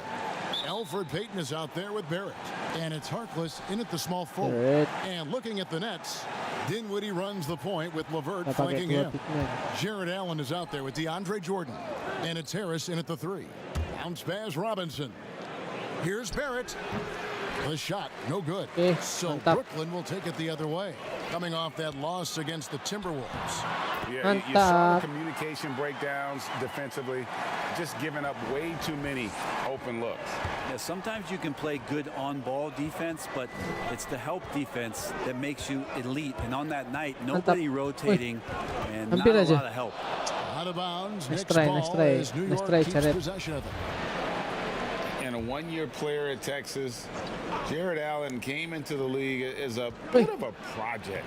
Alfred Payton is out there with Barrett. And it's Harkless in at the small forward. Barrett. And looking at the Nets, Dinwiddie runs the point with LeVert Kita pakai flanking dua him. big man. Jared Allen is out there with DeAndre Jordan. And it's Harris in at the 3. Bounce pass Robinson. Here's Barrett. The shot, no good. So mantap. Brooklyn will take it the other way. Coming off that loss against the Timberwolves. Yeah, you saw Mantap. the communication breakdowns defensively, just giving up way too many open looks. Yeah, sometimes you can play good on-ball defense, but it's the help defense that makes you elite. And on that night, nobody rotating and not hampir a aja. lot of help. Out of bounds, Nice Knicks try, ball nice try. as New Nice York try, keeps Jared. possession of it. And a one-year player at Texas, Jared Allen came into the league as a bit of a project.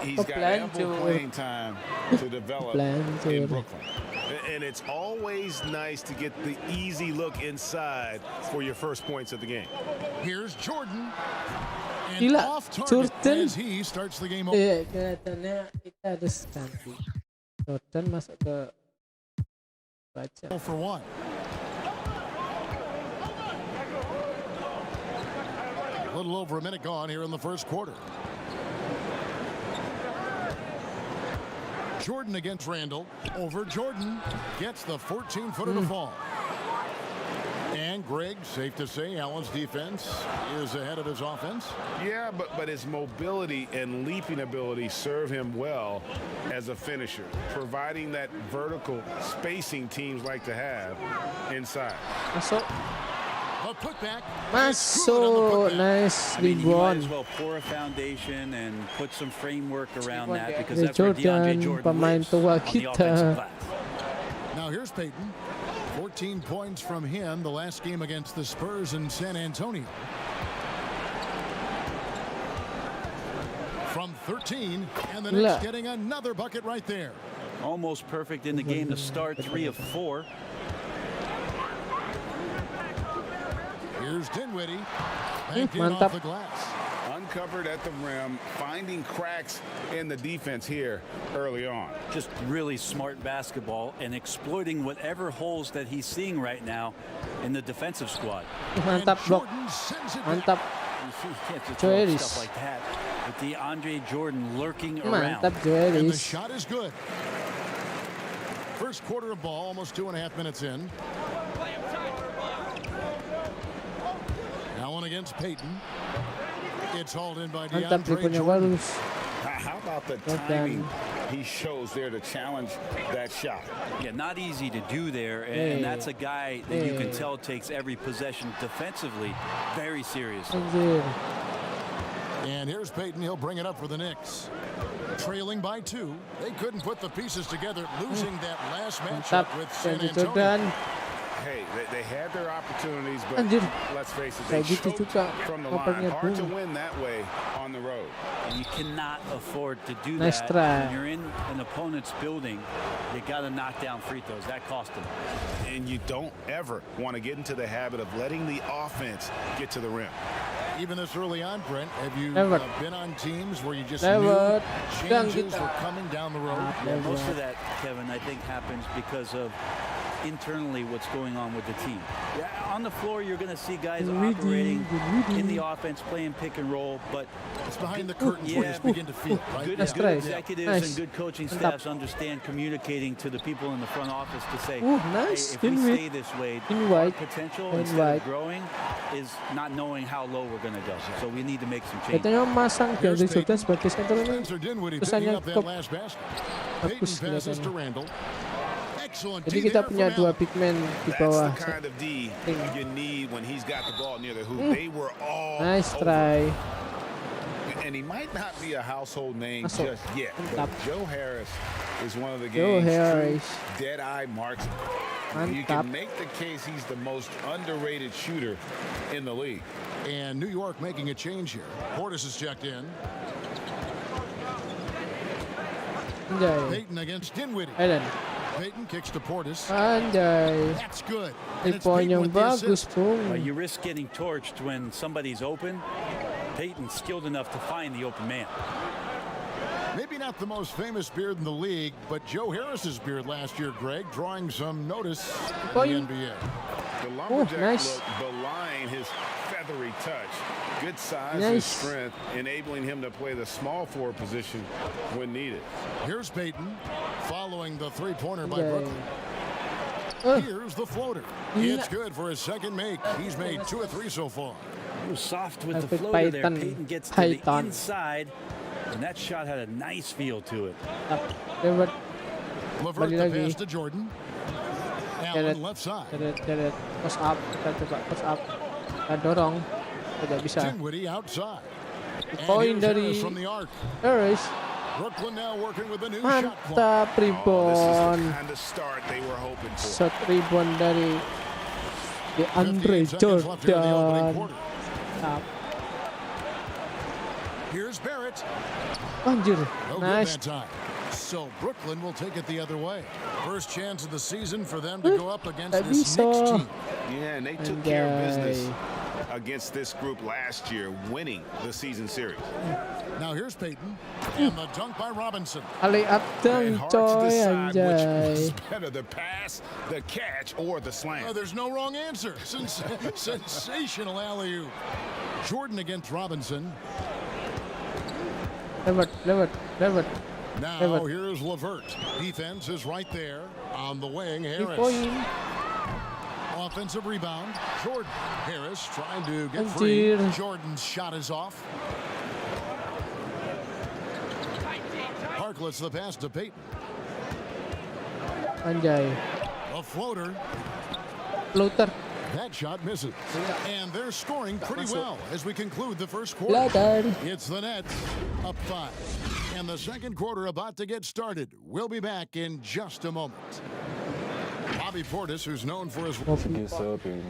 He's got ample playing time to develop in Brooklyn. And it's always nice to get the easy look inside for your first points of the game. Here's Jordan. And Gila, off target Jordan. as he starts the game over. Iya, kelihatannya kita harus ganti. Jordan masuk ke baca. 0 for 1. A little over a minute gone here in the first quarter. Jordan against Randall. Over Jordan. Gets the 14-footer to fall. And Greg, safe to say, Allen's defense is ahead of his offense. Yeah, but his mobility and leaping ability serve him well as a finisher, providing that vertical spacing teams like to have inside. Masuk. A putback. Masuk. Nice I mean, he might rebound. as well pour a foundation and put some framework around that because Andre that's where DeAndre Jordan, Jordan pemain lives tua on the offensive kita. glass. Now here's Peyton. 14 points from him the last game against the Spurs in San Antonio. From 13, and the Knicks getting another bucket right there. Almost perfect in the game to start, 3 of 4. Here's Dinwiddie. Banked in off the glass. Uncovered at the rim, finding cracks in the defense here early on. Just really smart basketball and exploiting whatever holes that he's seeing right now in the defensive squad. Mantap blok. Mantap. You see, he can't just throw up stuff like that. With DeAndre Jordan lurking around. Mantap Joelis. And the shot is good. First quarter of ball, almost 2.5 minutes in. Now on against Peyton. It's hauled in by Mantap DeAndre triplenya Jordan. bagus. How about the timing he shows there to challenge that shot? Yeah, not easy to do there, and that's a guy that you can tell takes every possession defensively very seriously. Anjir. And here's Peyton. He'll bring it up for the Knicks. Trailing by 2. They couldn't put the pieces together, losing that last Mantap. matchup with San Andre Antonio. Jordan. Hey, they had their opportunities, but Anjir. let's face it, they Kayak gitu choked juga. from the line. Opernya Hard to boom. win that way on the road. You cannot afford to do Nice that. try. When you're in an opponent's building, you got to knock down free throws. That cost them. And you don't ever want to get into the habit of letting the offense get to the rim. Even this early on, Brent, have you been on teams where you just Lewat. knew Dan changes kita. were coming down the road? Yeah, most of that, Kevin, I think happens because of internally what's going on with the team. Yeah, on the floor, you're going to see guys operating in the offense, playing pick and roll, but it's behind the curtains where you begin to feel it, right? Good, That's good right. executives and good coaching staffs understand communicating to the people in the front office to say, Nice. hey, if we Dinwiddie. stay this way, In our white. potential In instead white. of growing is not knowing how low we're going to go. So we need to make some changes. Katanya masang Here's DeAndre Jordan Peyton. sebagai center ini Spencer Dinwiddie pesannya picking up that top. last basket. Bagus Peyton passes to kelihatannya. Randall. Excellent Jadi D kita there punya from dua Allen. big man di That's bawah. the kind of D you need when he's got the ball near the hoop. They were all Nice over. try. And he might not be a household name Masuk. just yet, Mantap. but Joe Harris is one of the Joe game's true Harris. dead-eye marksmen. You Mantap. can make the case he's the most underrated shooter in the league. And New York making a change here. Portis is checked in. Anjay. Peyton against Dinwiddie. Eden. Peyton kicks to Portis. Anjay. That's good. 3 And it's point Peyton yang with the bagus, assist. Bung. You risk getting torched when somebody's open. Peyton's skilled enough to find the open man. Maybe not the most famous beard in the league, but Joe Harris's beard last year, Greg, drawing some notice in the NBA. The lumberjack nice. look belying his feathery touch. Good size and Nice. strength, enabling him to play the small forward position when needed. Here's Peyton, following the three-pointer by Anjay. Brooklyn. Here's the floater. It's good for his second make. He's made 2 of 3 so far. He was soft with the Perfect floater there. Python. Peyton gets to Python. the inside, and that shot had a nice feel to it. Lewat. LeVert Balik the lagi. pass to Jordan. Jared. Allen left side. Jared. Post up. Kita coba post up. Kita dorong. Tidak bisa. Dinwiddie outside. And Poin here's Harris dari from the arc. Harris. Brooklyn now working with the new shot clock. Mantap Oh, this is rebound. the kind of start they were hoping for. Shot rebound dari DeAndre 58 seconds left here in the opening Jordan. quarter. Mantap. Here's Barrett. Anjir. No Nice. good that time. So Brooklyn will take it the other way. First chance of the season for them to go up against Tak this Knicks bisa. team. Yeah, and they took care of business Anjay. against this group last year, winning the season series. Now here's Peyton. And the dunk by Robinson. Ali up And dunk hard to coy decide which anjay. was better, the pass, the catch, or the slam. There's no wrong answer. Sensational alley-oop. Jordan against Robinson. Lewat. Now Levert. here's LeVert. Defense is right there on the wing. 3 Harris. point. Offensive rebound. Jordan. Harris trying to get free. Anjir. Jordan's shot is off. Harkless the pass to Peyton. Anjay. A floater. Floater. That shot misses. And they're scoring pretty well as we conclude the first quarter. It's the Nets up 5. And the second quarter about to get started. We'll be back in just a moment. Bobby Portis, who's known for his... She gets up at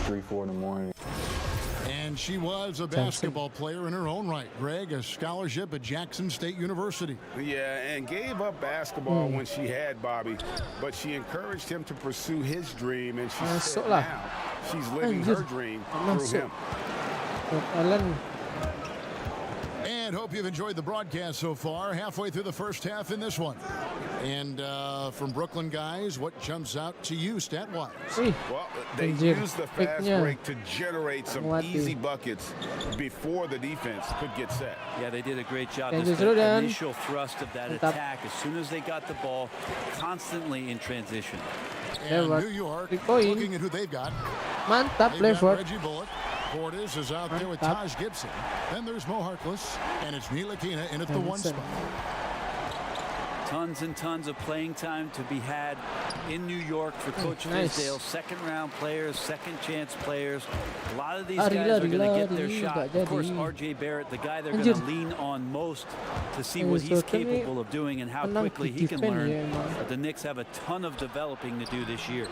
3-4 in the morning. And she was a basketball player in her own right. Greg, a scholarship at Jackson State University. Yeah, and gave up basketball when she had Bobby, but she encouraged him to pursue his dream, and she said now she's living her dream through him. And hope you've enjoyed the broadcast so far. Halfway through the first half in this one. And from Brooklyn guys, what jumps out to you stat-wise? Well, they used the fast break to generate some easy buckets before the defense could get set. Yeah, they did a great job. Just the initial thrust of that attack, as soon as they got the ball, constantly in transition. And New York, looking at who they've got. Mantap, They've got Reggie Bullock. Portis is out there with Taj Gibson. Then there's Mo Harkless, and it's Ntilikina in at the 1 spot. Tons and tons of playing time to be had in New York for Coach Fizdale. Second-round players, second-chance players. A lot of these guys are going to get their shot. Of course, R.J. Barrett, the guy they're going to lean on most to see what he's capable of doing and how quickly he can learn. But the Knicks have a ton of developing to do this year.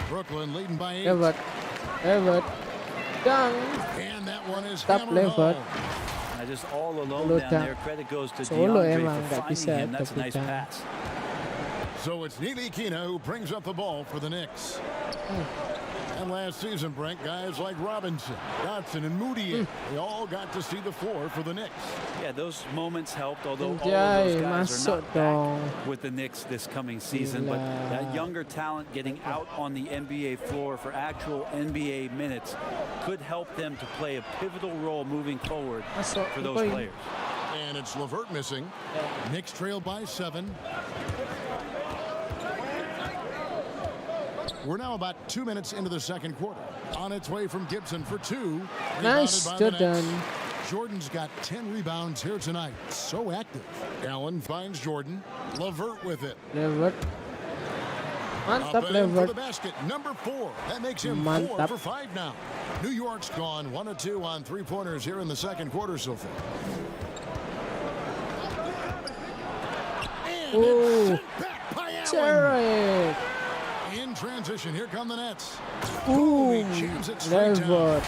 Brooklyn leading by 8. Everett. Dang. And that one is Stop hammered home. Just all alone down there. Credit goes to DeAndre for finding him. That's a nice pass. So it's Ntilikina who brings up the ball for the Knicks. And last season, Brent, guys like Robinson, Dotson, and Moody, they all got to see the floor for the Knicks. Yeah, those moments helped, although all of those guys are not back with the Knicks this coming season. But that younger talent getting out on the NBA floor for actual NBA minutes could help them to play a pivotal role moving forward for those players. And it's LeVert missing. Knicks trail by 7. We're now about 2 minutes into the second quarter. On its way from Gibson for 2. Nice, Jordan. Jordan's got 10 rebounds here tonight. So active. Allen finds Jordan. LeVert with it. LeVert. Mantap, for LeVert. the basket, number 4. That makes him 4 for 5 now. New York's gone 1 of 2 on 3-pointers here in the second quarter so far. And it's sent back by Allen. In transition, here come the Nets. Ooh, he jams it straight down.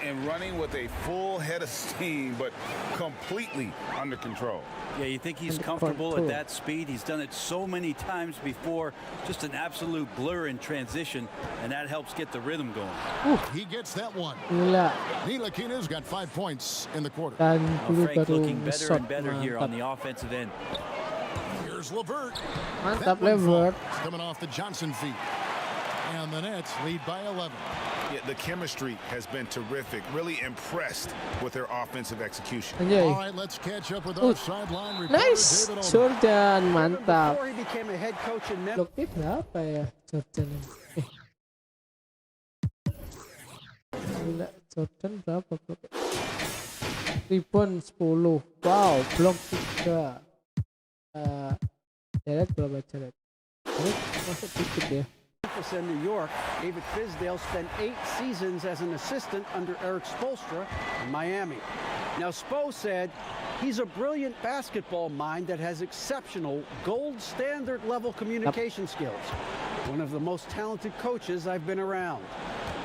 And running with a full head of steam, but completely under control. Yeah, you think he's comfortable at that speed? He's done it so many times before. Just an absolute blur in transition, and that helps get the rhythm going. He gets that one. Gila. Ntilikina's got 5 points in the quarter. Dan Frank looking better and better here on the offensive end. Here's LeVert. Mantap, LeVert. Coming off the Johnson feed. And the Nets lead by 11. Yeah, the chemistry has been terrific. Really impressed with their offensive execution. All right, let's catch up with our sideline reporter, Nice, David Olman. Jordan, mantap. Before he became a head coach in Memphis. Produktif berapa ya Jordan? Gila, Jordan berapa produktif? Rebound 10. Wow, blok 3. Jared berapa Jared? Jared masuk dikit ya. In New York, David Fizdale spent 8 seasons as an assistant under Eric Spoelstra in Miami. Now, Spo said he's a brilliant basketball mind that has exceptional gold standard level communication skills. One of the most talented coaches I've been around.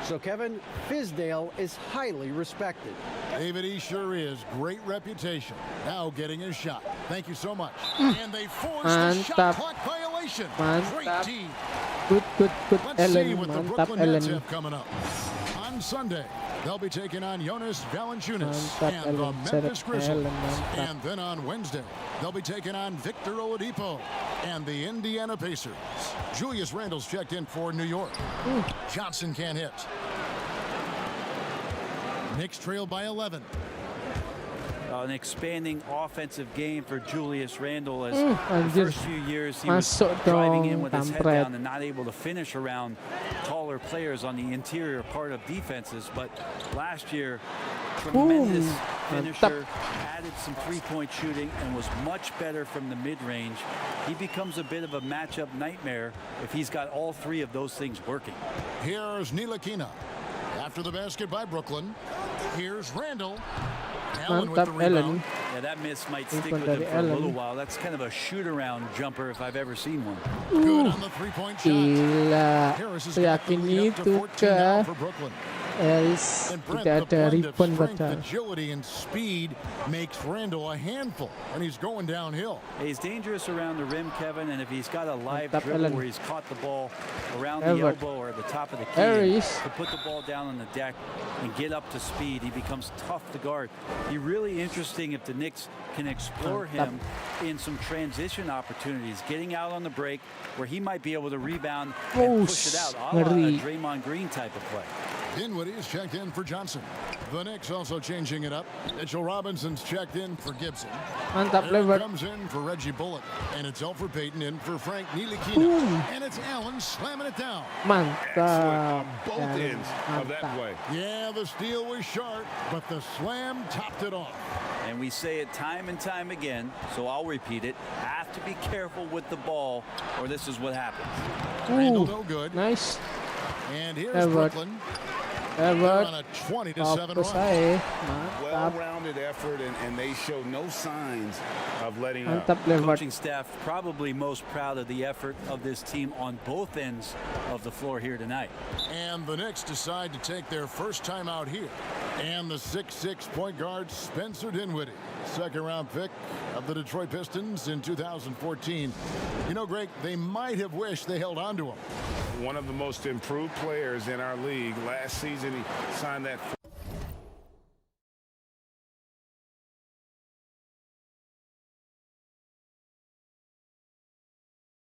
So, Kevin, Fizdale is highly respected. David, he sure is. Great reputation. Now getting his shot. Thank you so much. And they force the shot clock violation. Great team. Good Let's see Allen, what the mantap Brooklyn Nets Allen. have coming up. On Sunday, they'll be taking on Jonas Valanciunas Mantap and the Allen, Memphis Grizzlies. Allen, mantap. And then on Wednesday, they'll be taking on Victor Oladipo and the Indiana Pacers. Julius Randle's checked in for New York. Johnson can't hit. Knicks trail by 11. An expanding offensive game for Julius Randle as the first few years he was Masuk driving in dong, with his head kampret. down and not able to finish around taller players on the interior part of defenses. But last year, tremendous finisher, added some three-point shooting, and was much better from the mid-range. He becomes a bit of a matchup nightmare if he's got all three of those things working. Here's Ntilikina. After the basket by Brooklyn. Here's Randall. Allen with the rebound. Yeah, that miss might stick with him for a little while. That's kind of a shoot-around jumper if I've ever seen one. Good on the three-point shot. Gila. Harris has Saya got the yakin lead up to itu 14 now ke for Brooklyn. Harris And Brent, tidak the ada blend of rebound strength, batal. agility, and speed makes Randall a handful, and he's going downhill. He's dangerous around the rim, Kevin, and if he's got a live Mantap, dribble Allen. where he's caught the ball around the Edward. elbow or the top of the key, Harris. to put the ball down on the deck and get up to speed, he becomes tough to guard. Be really interesting if the Knicks can explore him in some transition opportunities, getting out on the break where he might be able to rebound and push it out, a la a ngeri. Draymond Green type of play. Dinwiddie is checked in for Johnson. The Knicks also changing it up. Mitchell Robinson's checked in for Gibson. Mantap Aaron lebar. comes in for Reggie Bullock. And it's Elfrid Payton in for Frank Ntilikina. And it's Allen slamming it down. Mantap. Both ends of that Mantap. play. Yeah, the steal was sharp, but the slam topped it off. And we say it time and time again, so I'll repeat it. Have to be careful with the ball, or this is what happens. Randall no good. Nice. And here's Edward. Brooklyn. Edward. On a 20-7 Fokus run. saya. Mantap. Well-rounded effort, and they show no signs of letting up. Mantap lebar. Coaching staff probably most proud of the effort of this team on both ends of the floor here tonight. And the Knicks decide to take their first time out here. And the 6'6" point guard Spencer Dinwiddie, second-round pick of the Detroit Pistons in 2014. You know, Greg, they might have wished they held on to him. One of the most improved players in our league. Last season, he signed that.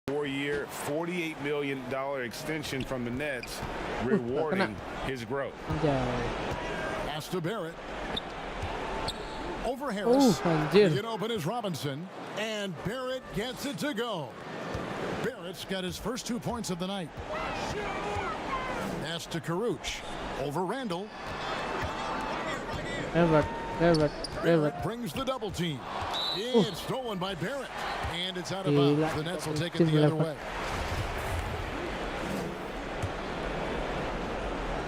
Four-year, $48 million extension from the Nets, rewarding his growth. Anjay. Pass to Barrett. Over Harris. Anjir. Get open is Robinson. And Barrett gets it to go. Barrett's got his first 2 points of the night. Pass to Karuch. Over Randall. Edward. Barrett brings the double team. It's stolen by Barrett. And it's out of bounds. The Nets will take it the other way.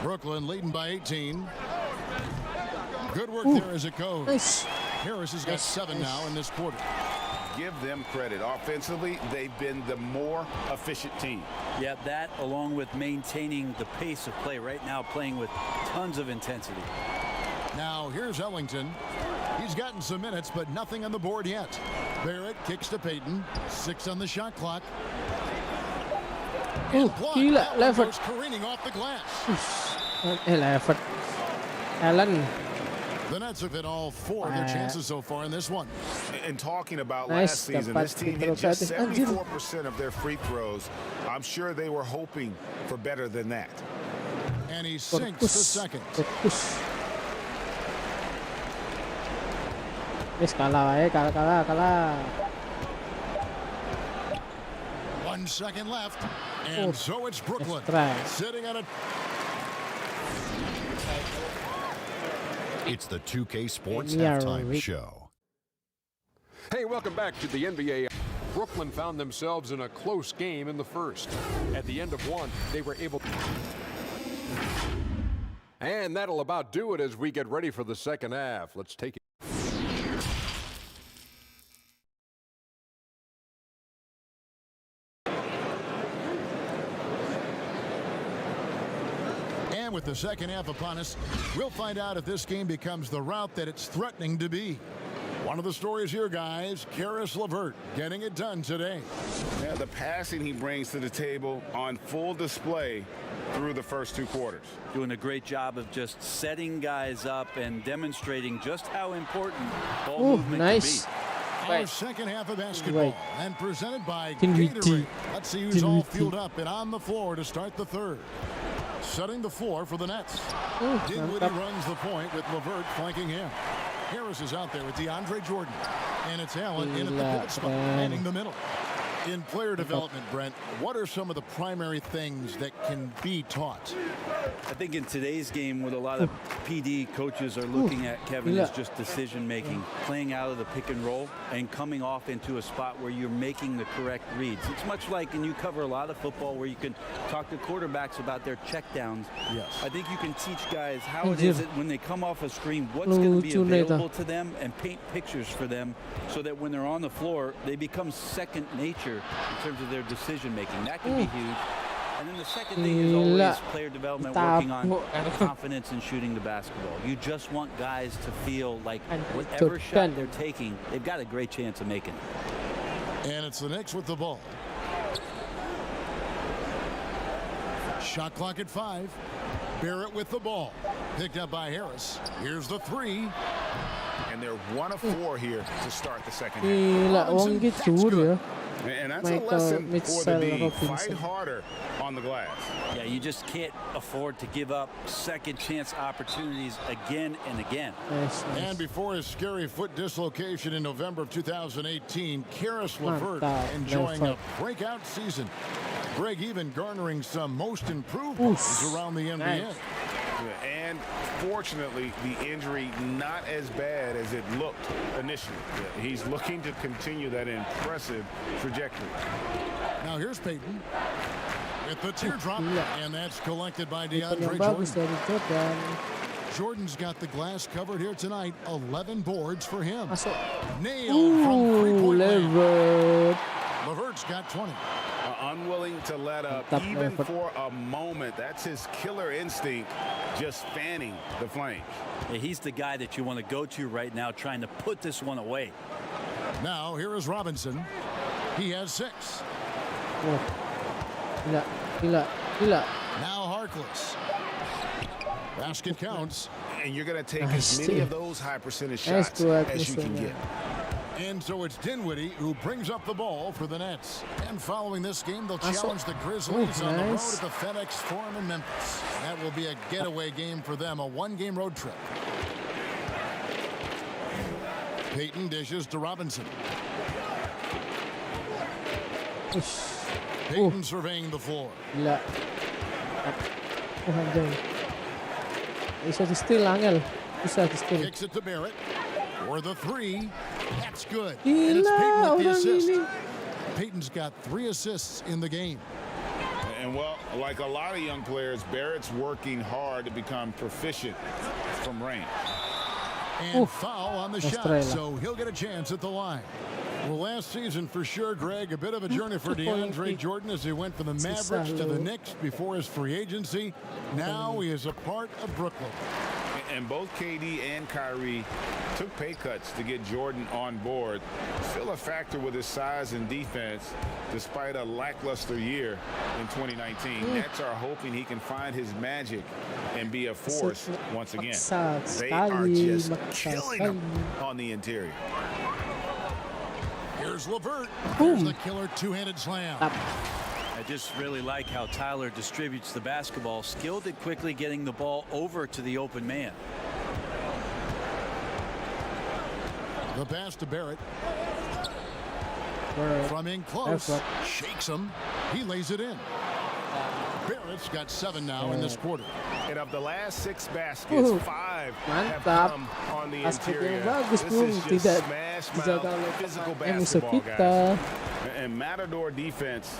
Brooklyn leading by 18. Good work there as it goes. Nice. Harris has got 7 now in this quarter. Give them credit. Offensively, they've been the more efficient team. Yeah, that along with maintaining the pace of play right now, playing with tons of intensity. Now here's Ellington. He's gotten some minutes, but nothing on the board yet. Barrett kicks to Payton. 6 on the shot clock. Gila, That one Levert. goes careening off the glass. Levert. Allen. The Nets have hit all 4 of their chances so far in this one. And talking about Nice, last season, dapat this team free hit throw just gratis. Anjir. 74% of their free throws. I'm sure they were hoping for better than that. And he sinks the second. Fokus. Yes, kalah. Kalah. 1 second left. And so it's Brooklyn. Sitting on a... It's the 2K Sports Yeah, Halftime Rick. Show. Hey, welcome back to the NBA. Brooklyn found themselves in a close game in the first. At the end of one, they were able to... And that'll about do it as we get ready for the second half. Let's take it. And with the second half upon us, we'll find out if this game becomes the route that it's threatening to be. One of the stories here, guys, Caris LeVert getting it done today. Yeah, the passing he brings to the table on full display through the first 2 quarters. Doing a great job of just setting guys up and demonstrating just how important ball movement Nice. can be. Our second half of basketball and presented by Dinwiddie. Gatorade. Let's see who's all Dinwiddie. fueled up and on the floor to start the third. Setting the floor for the Nets. Dinwiddie Mantap. runs the point with LeVert flanking him. Harris is out there with DeAndre Jordan. And it's Allen in at the Gila, pivot spot, keren. manning the middle. In player development, Brent, what are some of the primary things that can be taught? I think in today's game, what a lot of PD coaches are looking at, Kevin, is just decision making, playing out of the pick and roll and coming off into a spot where you're making the correct reads. It's much like, and you cover a lot of football where you can talk to quarterbacks about their checkdowns. Yes. I think you can teach guys how it is that when they come off a screen, what's going to be available to them, and paint pictures for them so that when they're on the floor, they become second nature in terms of their decision making. That can be huge. And then the second thing is always player development, working on confidence in shooting the basketball. You just want guys to feel like whatever shot they're taking, they've got a great chance of making it. And it's the Knicks with the ball. Shot clock at 5. Barrett with the ball. Picked up by Harris. Here's the 3. And they're 1 of 4 here to start the second half. And that's a lesson for the D. Fight harder on the glass. Yeah, you just can't afford to give up second chance opportunities again and again. And before his scary foot dislocation in November of 2018, Karis LeVert enjoying a breakout season. Greg even garnering some most improved balls around the NBA. And fortunately, the injury not as bad as it looked initially. He's looking to continue that impressive trajectory. Now here's Peyton with the teardrop, and that's collected by DeAndre Jordan. Jordan's got the glass covered here tonight. 11 boards for him. Nailed from three-point land. LeVert's got 20. Unwilling to let up even for a moment. That's his killer instinct, just fanning the flames. Yeah, he's the guy that you want to go to right now, trying to put this one away. Now here is Robinson. He has 6. Now Harkless. Basket counts. And you're going to take as many of those high percentage shots as you can get. And so it's Dinwiddie who brings up the ball for the Nets. And following this game, they'll challenge the Grizzlies on the road at the FedEx Forum in Memphis. That will be a getaway game for them, a 1-game road trip. Peyton dishes to Robinson. Peyton surveying the floor. Bisa di-steal, Angel. Bisa di-steal. Kicks it to Barrett. For the 3. That's good. And it's Peyton with the assist. Peyton's got 3 assists in the game. And well, like a lot of young players, Barrett's working hard to become proficient from range. And foul on the shot, so he'll get a chance at the line. Well, last season for sure, Greg, a bit of a journey for DeAndre Jordan as he went from the Mavericks to the Knicks before his free agency. Now he is a part of Brooklyn. And both KD and Kyrie took pay cuts to get Jordan on board. Still a factor with his size and defense, despite a lackluster year in 2019. Nets are hoping he can find his magic and be a force once again. They are just killing him on the interior. Here's LeVert. Here's the killer two-handed slam. I just really like how Tyler distributes the basketball, skilled at quickly getting the ball over to the open man. The pass to Barrett. From in close, shakes him. He lays it in. Barrett's got 7 now in this quarter. And of the last 6 baskets, 5 have come on the interior. This is just smash-mouth, physical basketball, guys. And Matador defense,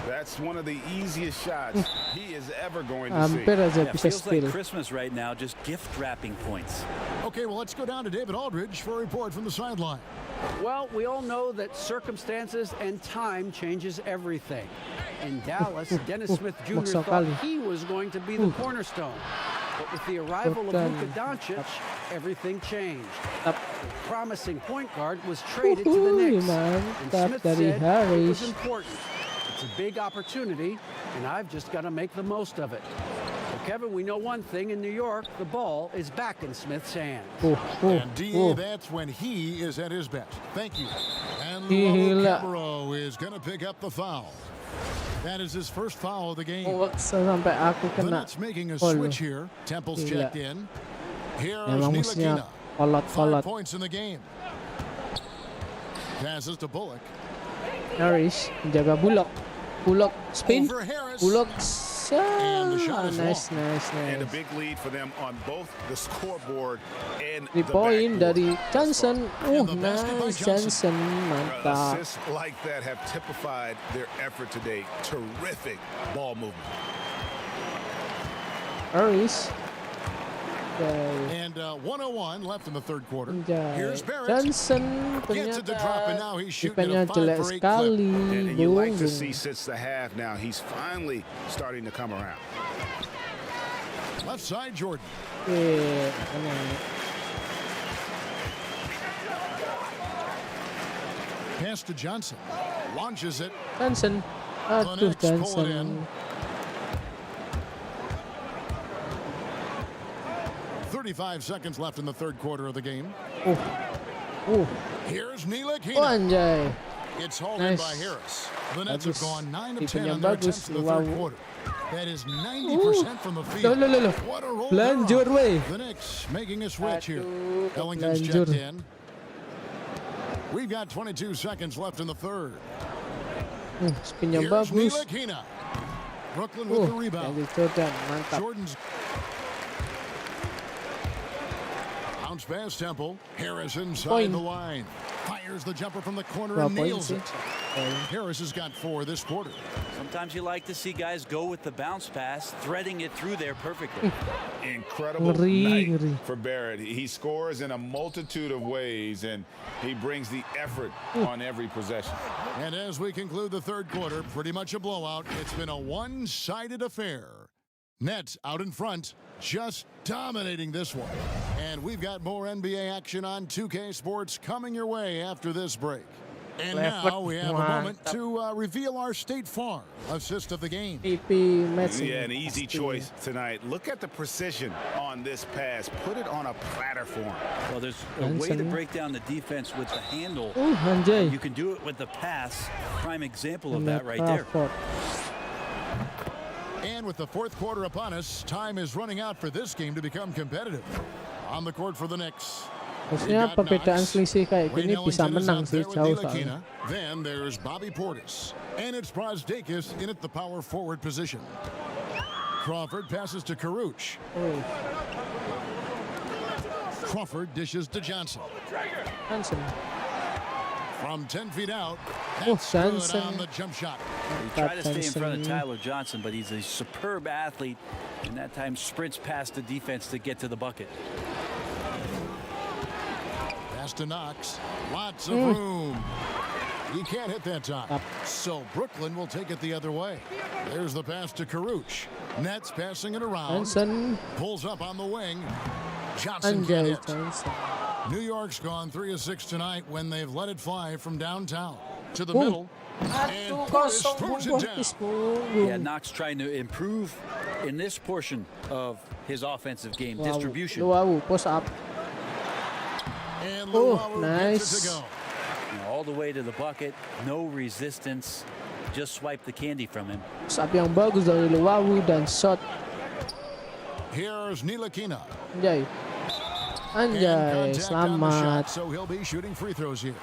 that's one of the easiest shots he is ever going to see. It feels like Christmas right now, just gift wrapping points. Okay, well, let's go down to David Aldridge for a report from the sideline. Well, we all know that circumstances and time changes everything. In Dallas, Dennis Smith Jr. thought he was going to be the cornerstone. But with the arrival of Luka Doncic, everything changed. The promising point guard was traded to the Knicks. And Smith said it was important. It's a big opportunity, and I've just got to make the most of it. Well, Kevin, we know one thing. In New York, the ball is back in Smith's hand. And D.A., that's when he is at his best. Thank you. And Cabarro is going to pick up the foul. That is his first foul of the game. The Nets making a switch here. Temple's checked in. Here is Ntilikina. 5 points in the game. Passes to Bullock. Harris menjaga Bullock. Bullock spin. Over Harris. Bullock. And the shot is Nice. And a big lead for them on both the scoreboard and 3 the point backboard. dari Johnson. Nice Johnson. Mantap. Assists like that have typified their effort today. Terrific ball movement. Harris. And 101 left in the third quarter. Here's Barrett. Johnson Gets it to drop, and now he's shooting defense-nya at a jelek 5 for 8 sekali. And you like to Bung. see since the half now, he's finally starting to come around. Left side, Jordan. Pass to Johnson. Launches it. Johnson. Aduh, Knicks pull it Johnson. in. 35 seconds left in the third quarter of the game. Here's Ntilikina. Anjay. It's hauled in Nice. by Harris. The Nets have Bagus. gone 9 of Tipenya 10 on their bagus. attempts in the third Wow. quarter. That is 90% from the field. Loh. What a roll Lanjut, they're on. weh. The Knicks making a switch here. Aduh, Ellington's lanjut. checked in. We've got 22 seconds left in the third. Spinnya Here's bagus. Ntilikina. Brooklyn with the rebound. Dari Jordan. Mantap. Jordan's bounce pass Temple. Harris inside Point. the line. Fires the jumper from the corner 2 and poin nails sih. it. Harris has got 4 this quarter. Sometimes you like to see guys go with the bounce pass, threading it through there perfectly. Incredible Ngeri. night for Barrett. He scores in a multitude of ways, and he brings the effort on every possession. And as we conclude the third quarter, pretty much a blowout. It's been a one-sided affair. Nets out in front, just dominating this one. And we've got more NBA action on 2K Sports coming your way after this break. And now we have a moment to reveal our State Farm assist of the game. PP match. Yeah, an easy choice tonight. Look at the precision on this pass. Put it on a platter form. Well, there's a way to break down the defense with the handle. Anjay. You can do it with the pass. Prime example of that right there. And with the fourth quarter upon us, time is running out for this game to become competitive. On the court for the Knicks. Harusnya perbedaan selisih kayak gini bisa menang sih jauh soalnya. Ntilikina. Then there's Bobby Portis. And it's Brazdeikis in at the power forward position. Crawford passes to Karuch. Crawford dishes to Johnson. Johnson. From 10 feet out, Oh, that's good Johnson. on the jump shot. He tried to stay in front of Tyler Johnson, but he's a superb athlete, and that time sprints past the defense to get to the bucket. Pass to Knox. Lots of room. He can't hit that time. So Brooklyn will take it the other way. There's the pass to Karuch. Nets passing it around. Johnson. Pulls up on the wing. Johnson can't Anjay hit. Johnson. New York's gone 3 of 6 tonight when they've let it fly from downtown to the middle. And Aduh, Portis kosong throws Bung it down. Portis, Bung. Yeah, Knox trying to improve in this portion of his offensive game. Distribution. Luau, post up. And Oh, Luau gets it to nice. go. All the way to the bucket, no resistance, just swipe the candy from him. Post up yang bagus dari Luau dan shot. Here's Ntilikina. Anjay. And Anjay, contact on the shot, selamat. so he'll be shooting free throws here.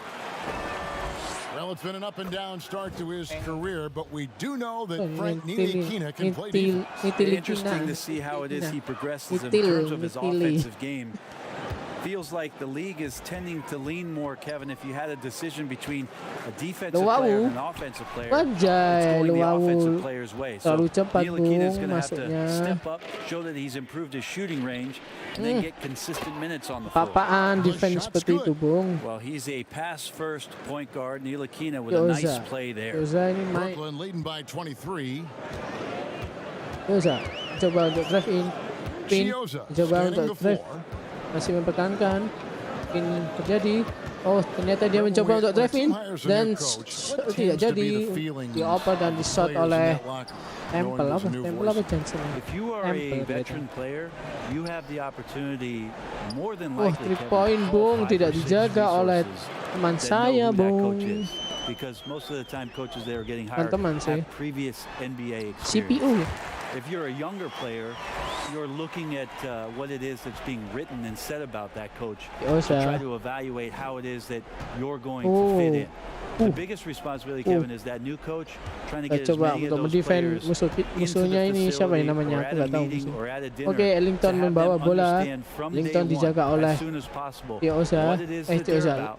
Well, it's been an up and down start to his career, but we do know that Frank Ntilikina can play defense. Interesting to see how it is he progresses in terms of his offensive game. Feels like the league is tending to lean more, Kevin. If you had a decision between a defensive player and an offensive player, it's Anjay, going the Luau. offensive player's way. So Terlalu cepat, Ntilikina is Bung, going to have to masuknya. step up, show that he's improved his shooting range, and then get consistent minutes on the floor. Papaan defense seperti itu, Bung. Well, he's a pass-first point guard. Ntilikina with Gak a nice usah. play there. Gak usah ini main. Brooklyn leading by 23. Gak usah. Coba untuk drive in. Pin. Chioza Coba scanning untuk the drive. floor. Masih mempertahankan. Pin terjadi. Oh, ternyata dia mencoba untuk drive in dan tidak jadi. Dioper dan di shot oleh Temple apa? Temple apa Johnson? If you are a veteran player, you have the opportunity more than likely 3 point, Bung, tidak dijaga oleh teman saya, Bung. Because most of the time coaches there are getting hired Teman sih. have previous NBA experience. CPU. If you're a younger player, you're looking at what it is that's being written and said about that coach to try to evaluate how it is that you're going to fit in. The biggest responsibility, Kevin, is that new coach trying to get as Coba many of untuk those mendefend players musuhnya ini siapa ini namanya, aku nggak tahu. Oke, Ellington membawa bola. Ellington dijaga oleh Tioza. Tioza.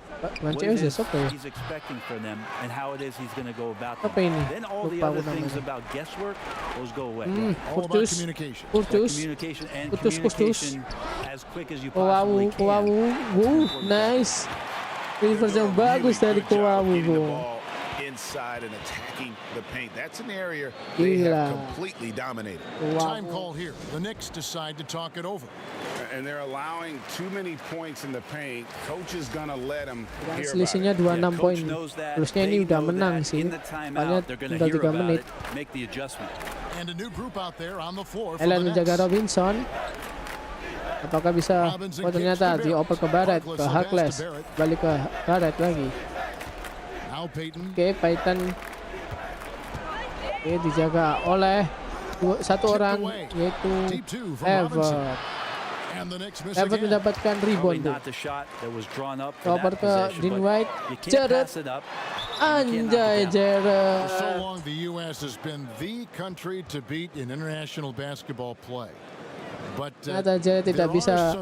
Tioza siapa ya? Apa ini? Lupa aku namanya. Kurtus. Kowawu. Nice. Reverse yang bagus dari Kowawu, bro. Inside and attacking the paint. That's an area they have completely dominated. Time call here. The Knicks decide to talk it over. And they're allowing too many points in the paint. Coach is gonna let them hear selisihnya 26 poin. Terusnya ini udah menang sih. Hanya tinggal 3 menit. And a new group out there on the floor. Allen menjaga Robinson. Apakah bisa? Oh, ternyata dioper ke Barrett, ke Harkless, balik ke Barrett lagi. Oke, Payton. Oke, dijaga oleh satu orang, yaitu Evert. Evert mendapatkan rebound. Oper ke Dean White. Jared. Anjay, Jared. For so long, the U.S. has been the country to beat in international basketball play. Ternyata Jared tidak bisa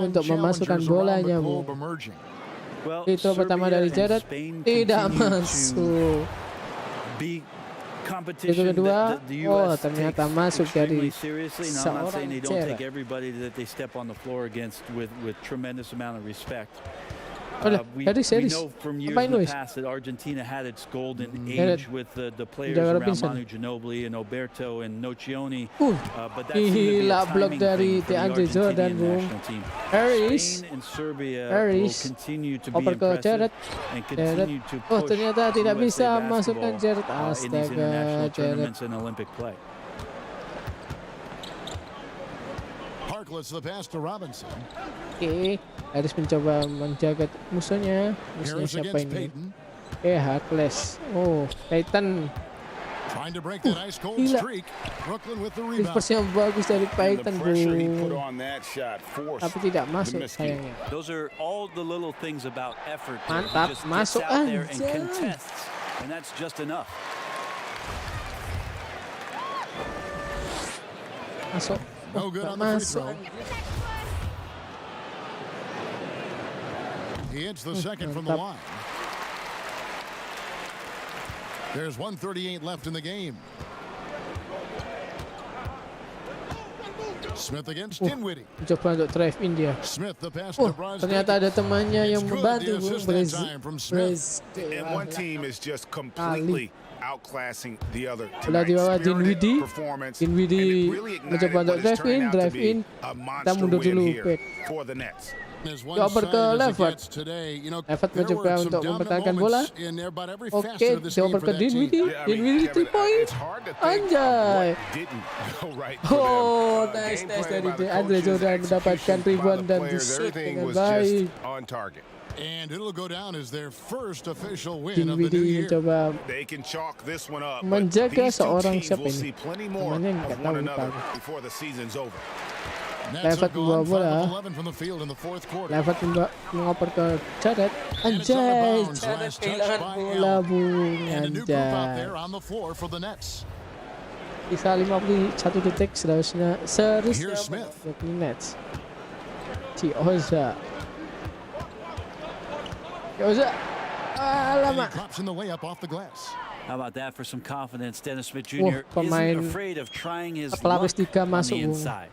untuk memasukkan bolanya, Bu. Itu pertama dari Jared tidak masuk. Itu kedua, oh ternyata masuk dari seorang Jared. Dari series, ngapain Luis? Jaga Robinson. Gila blok dari DeAndre Jordan, bro. Harris. Oper ke Jared. Oh ternyata tidak bisa masukkan Jared. Astaga, Jared. Oke, Harris mencoba menjaga musuhnya. Musuhnya siapa ini? Harkless. Oh, Payton. Gila. Reverse yang bagus dari Payton, bro. Tapi tidak masuk sayangnya. Mantap, masuk aja. Masuk. No good on the free throw. He hits the second from the line. There's 1:38 left in the game. Smith against Dinwiddie. Coba untuk drive in dia. Smith the pass to Bronze. Ternyata ada temannya yang membantu. And one team is just completely outclassing the other. Bola di bawah Dinwiddie. Dinwiddie mencoba untuk drive in. Kita mundur dulu. Dioper ke Levert. Levert mencoba untuk mempertahankan bola. Oke, dioper ke Dinwiddie. Dinwiddie 3 point. Anjay. Oh, nice dari DeAndre Jordan mendapatkan rebound dan di-shoot dengan baik. And it'll go down as their first official win of the new Dinwiddie year. mencoba menjaga seorang siapa ini? Namanya nggak tahu lupa. Levert membawa bola. Levert mengoper ke Jared. Anjay, Jared kehilangan bola, Bung. Anjay. Sisa 51 detik seharusnya Nets. Tioza. Lama. How about that for some confidence? Dennis Smith Jr. isn't afraid of trying his luck pelapis 3 on masuk, the Bung. inside.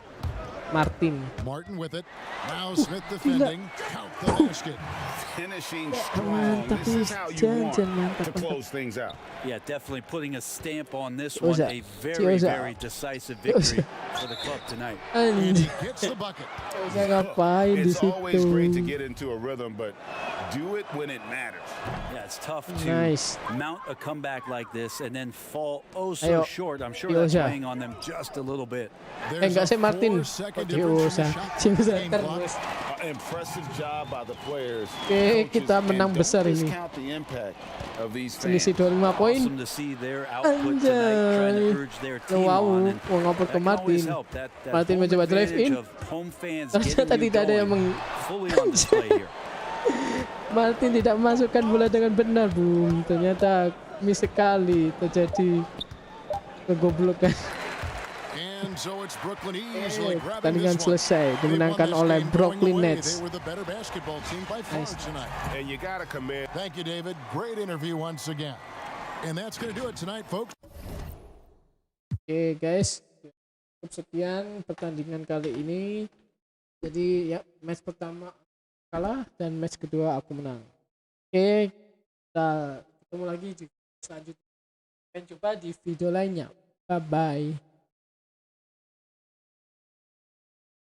Martin with it. Now Smith defending. Count the basket. Finishing strong. This is how you want to close things out. Yeah, definitely putting a stamp on this one. A very, very decisive victory for the club tonight. And he gets the bucket. It's always great to get into a rhythm, but do it when it matters. Yeah, it's tough to mount a comeback like this and then fall so short. I'm sure that's weighing on them just a little bit. Enggak sih Martin. Tioza terus. Impressive job by the players. Oke, kita menang besar ini. Selisih 25 poin. Anjay. Wow, mau ngoper ke Martin. Martin mencoba drive in. Ternyata tidak ada yang Martin tidak masukkan bola dengan benar, Bung. Ternyata miss sekali, terjadi kegoblokan. Pertandingan selesai, dimenangkan oleh Brooklyn Nets. Nice. Thank you, David. Great interview once again. And that's going to do it tonight, folks. Oke, guys. Cukup sekian pertandingan kali ini. Jadi ya, match pertama kalah dan match kedua aku menang. Oke, kita ketemu lagi di selanjutnya. Dan coba di video lainnya. Bye bye.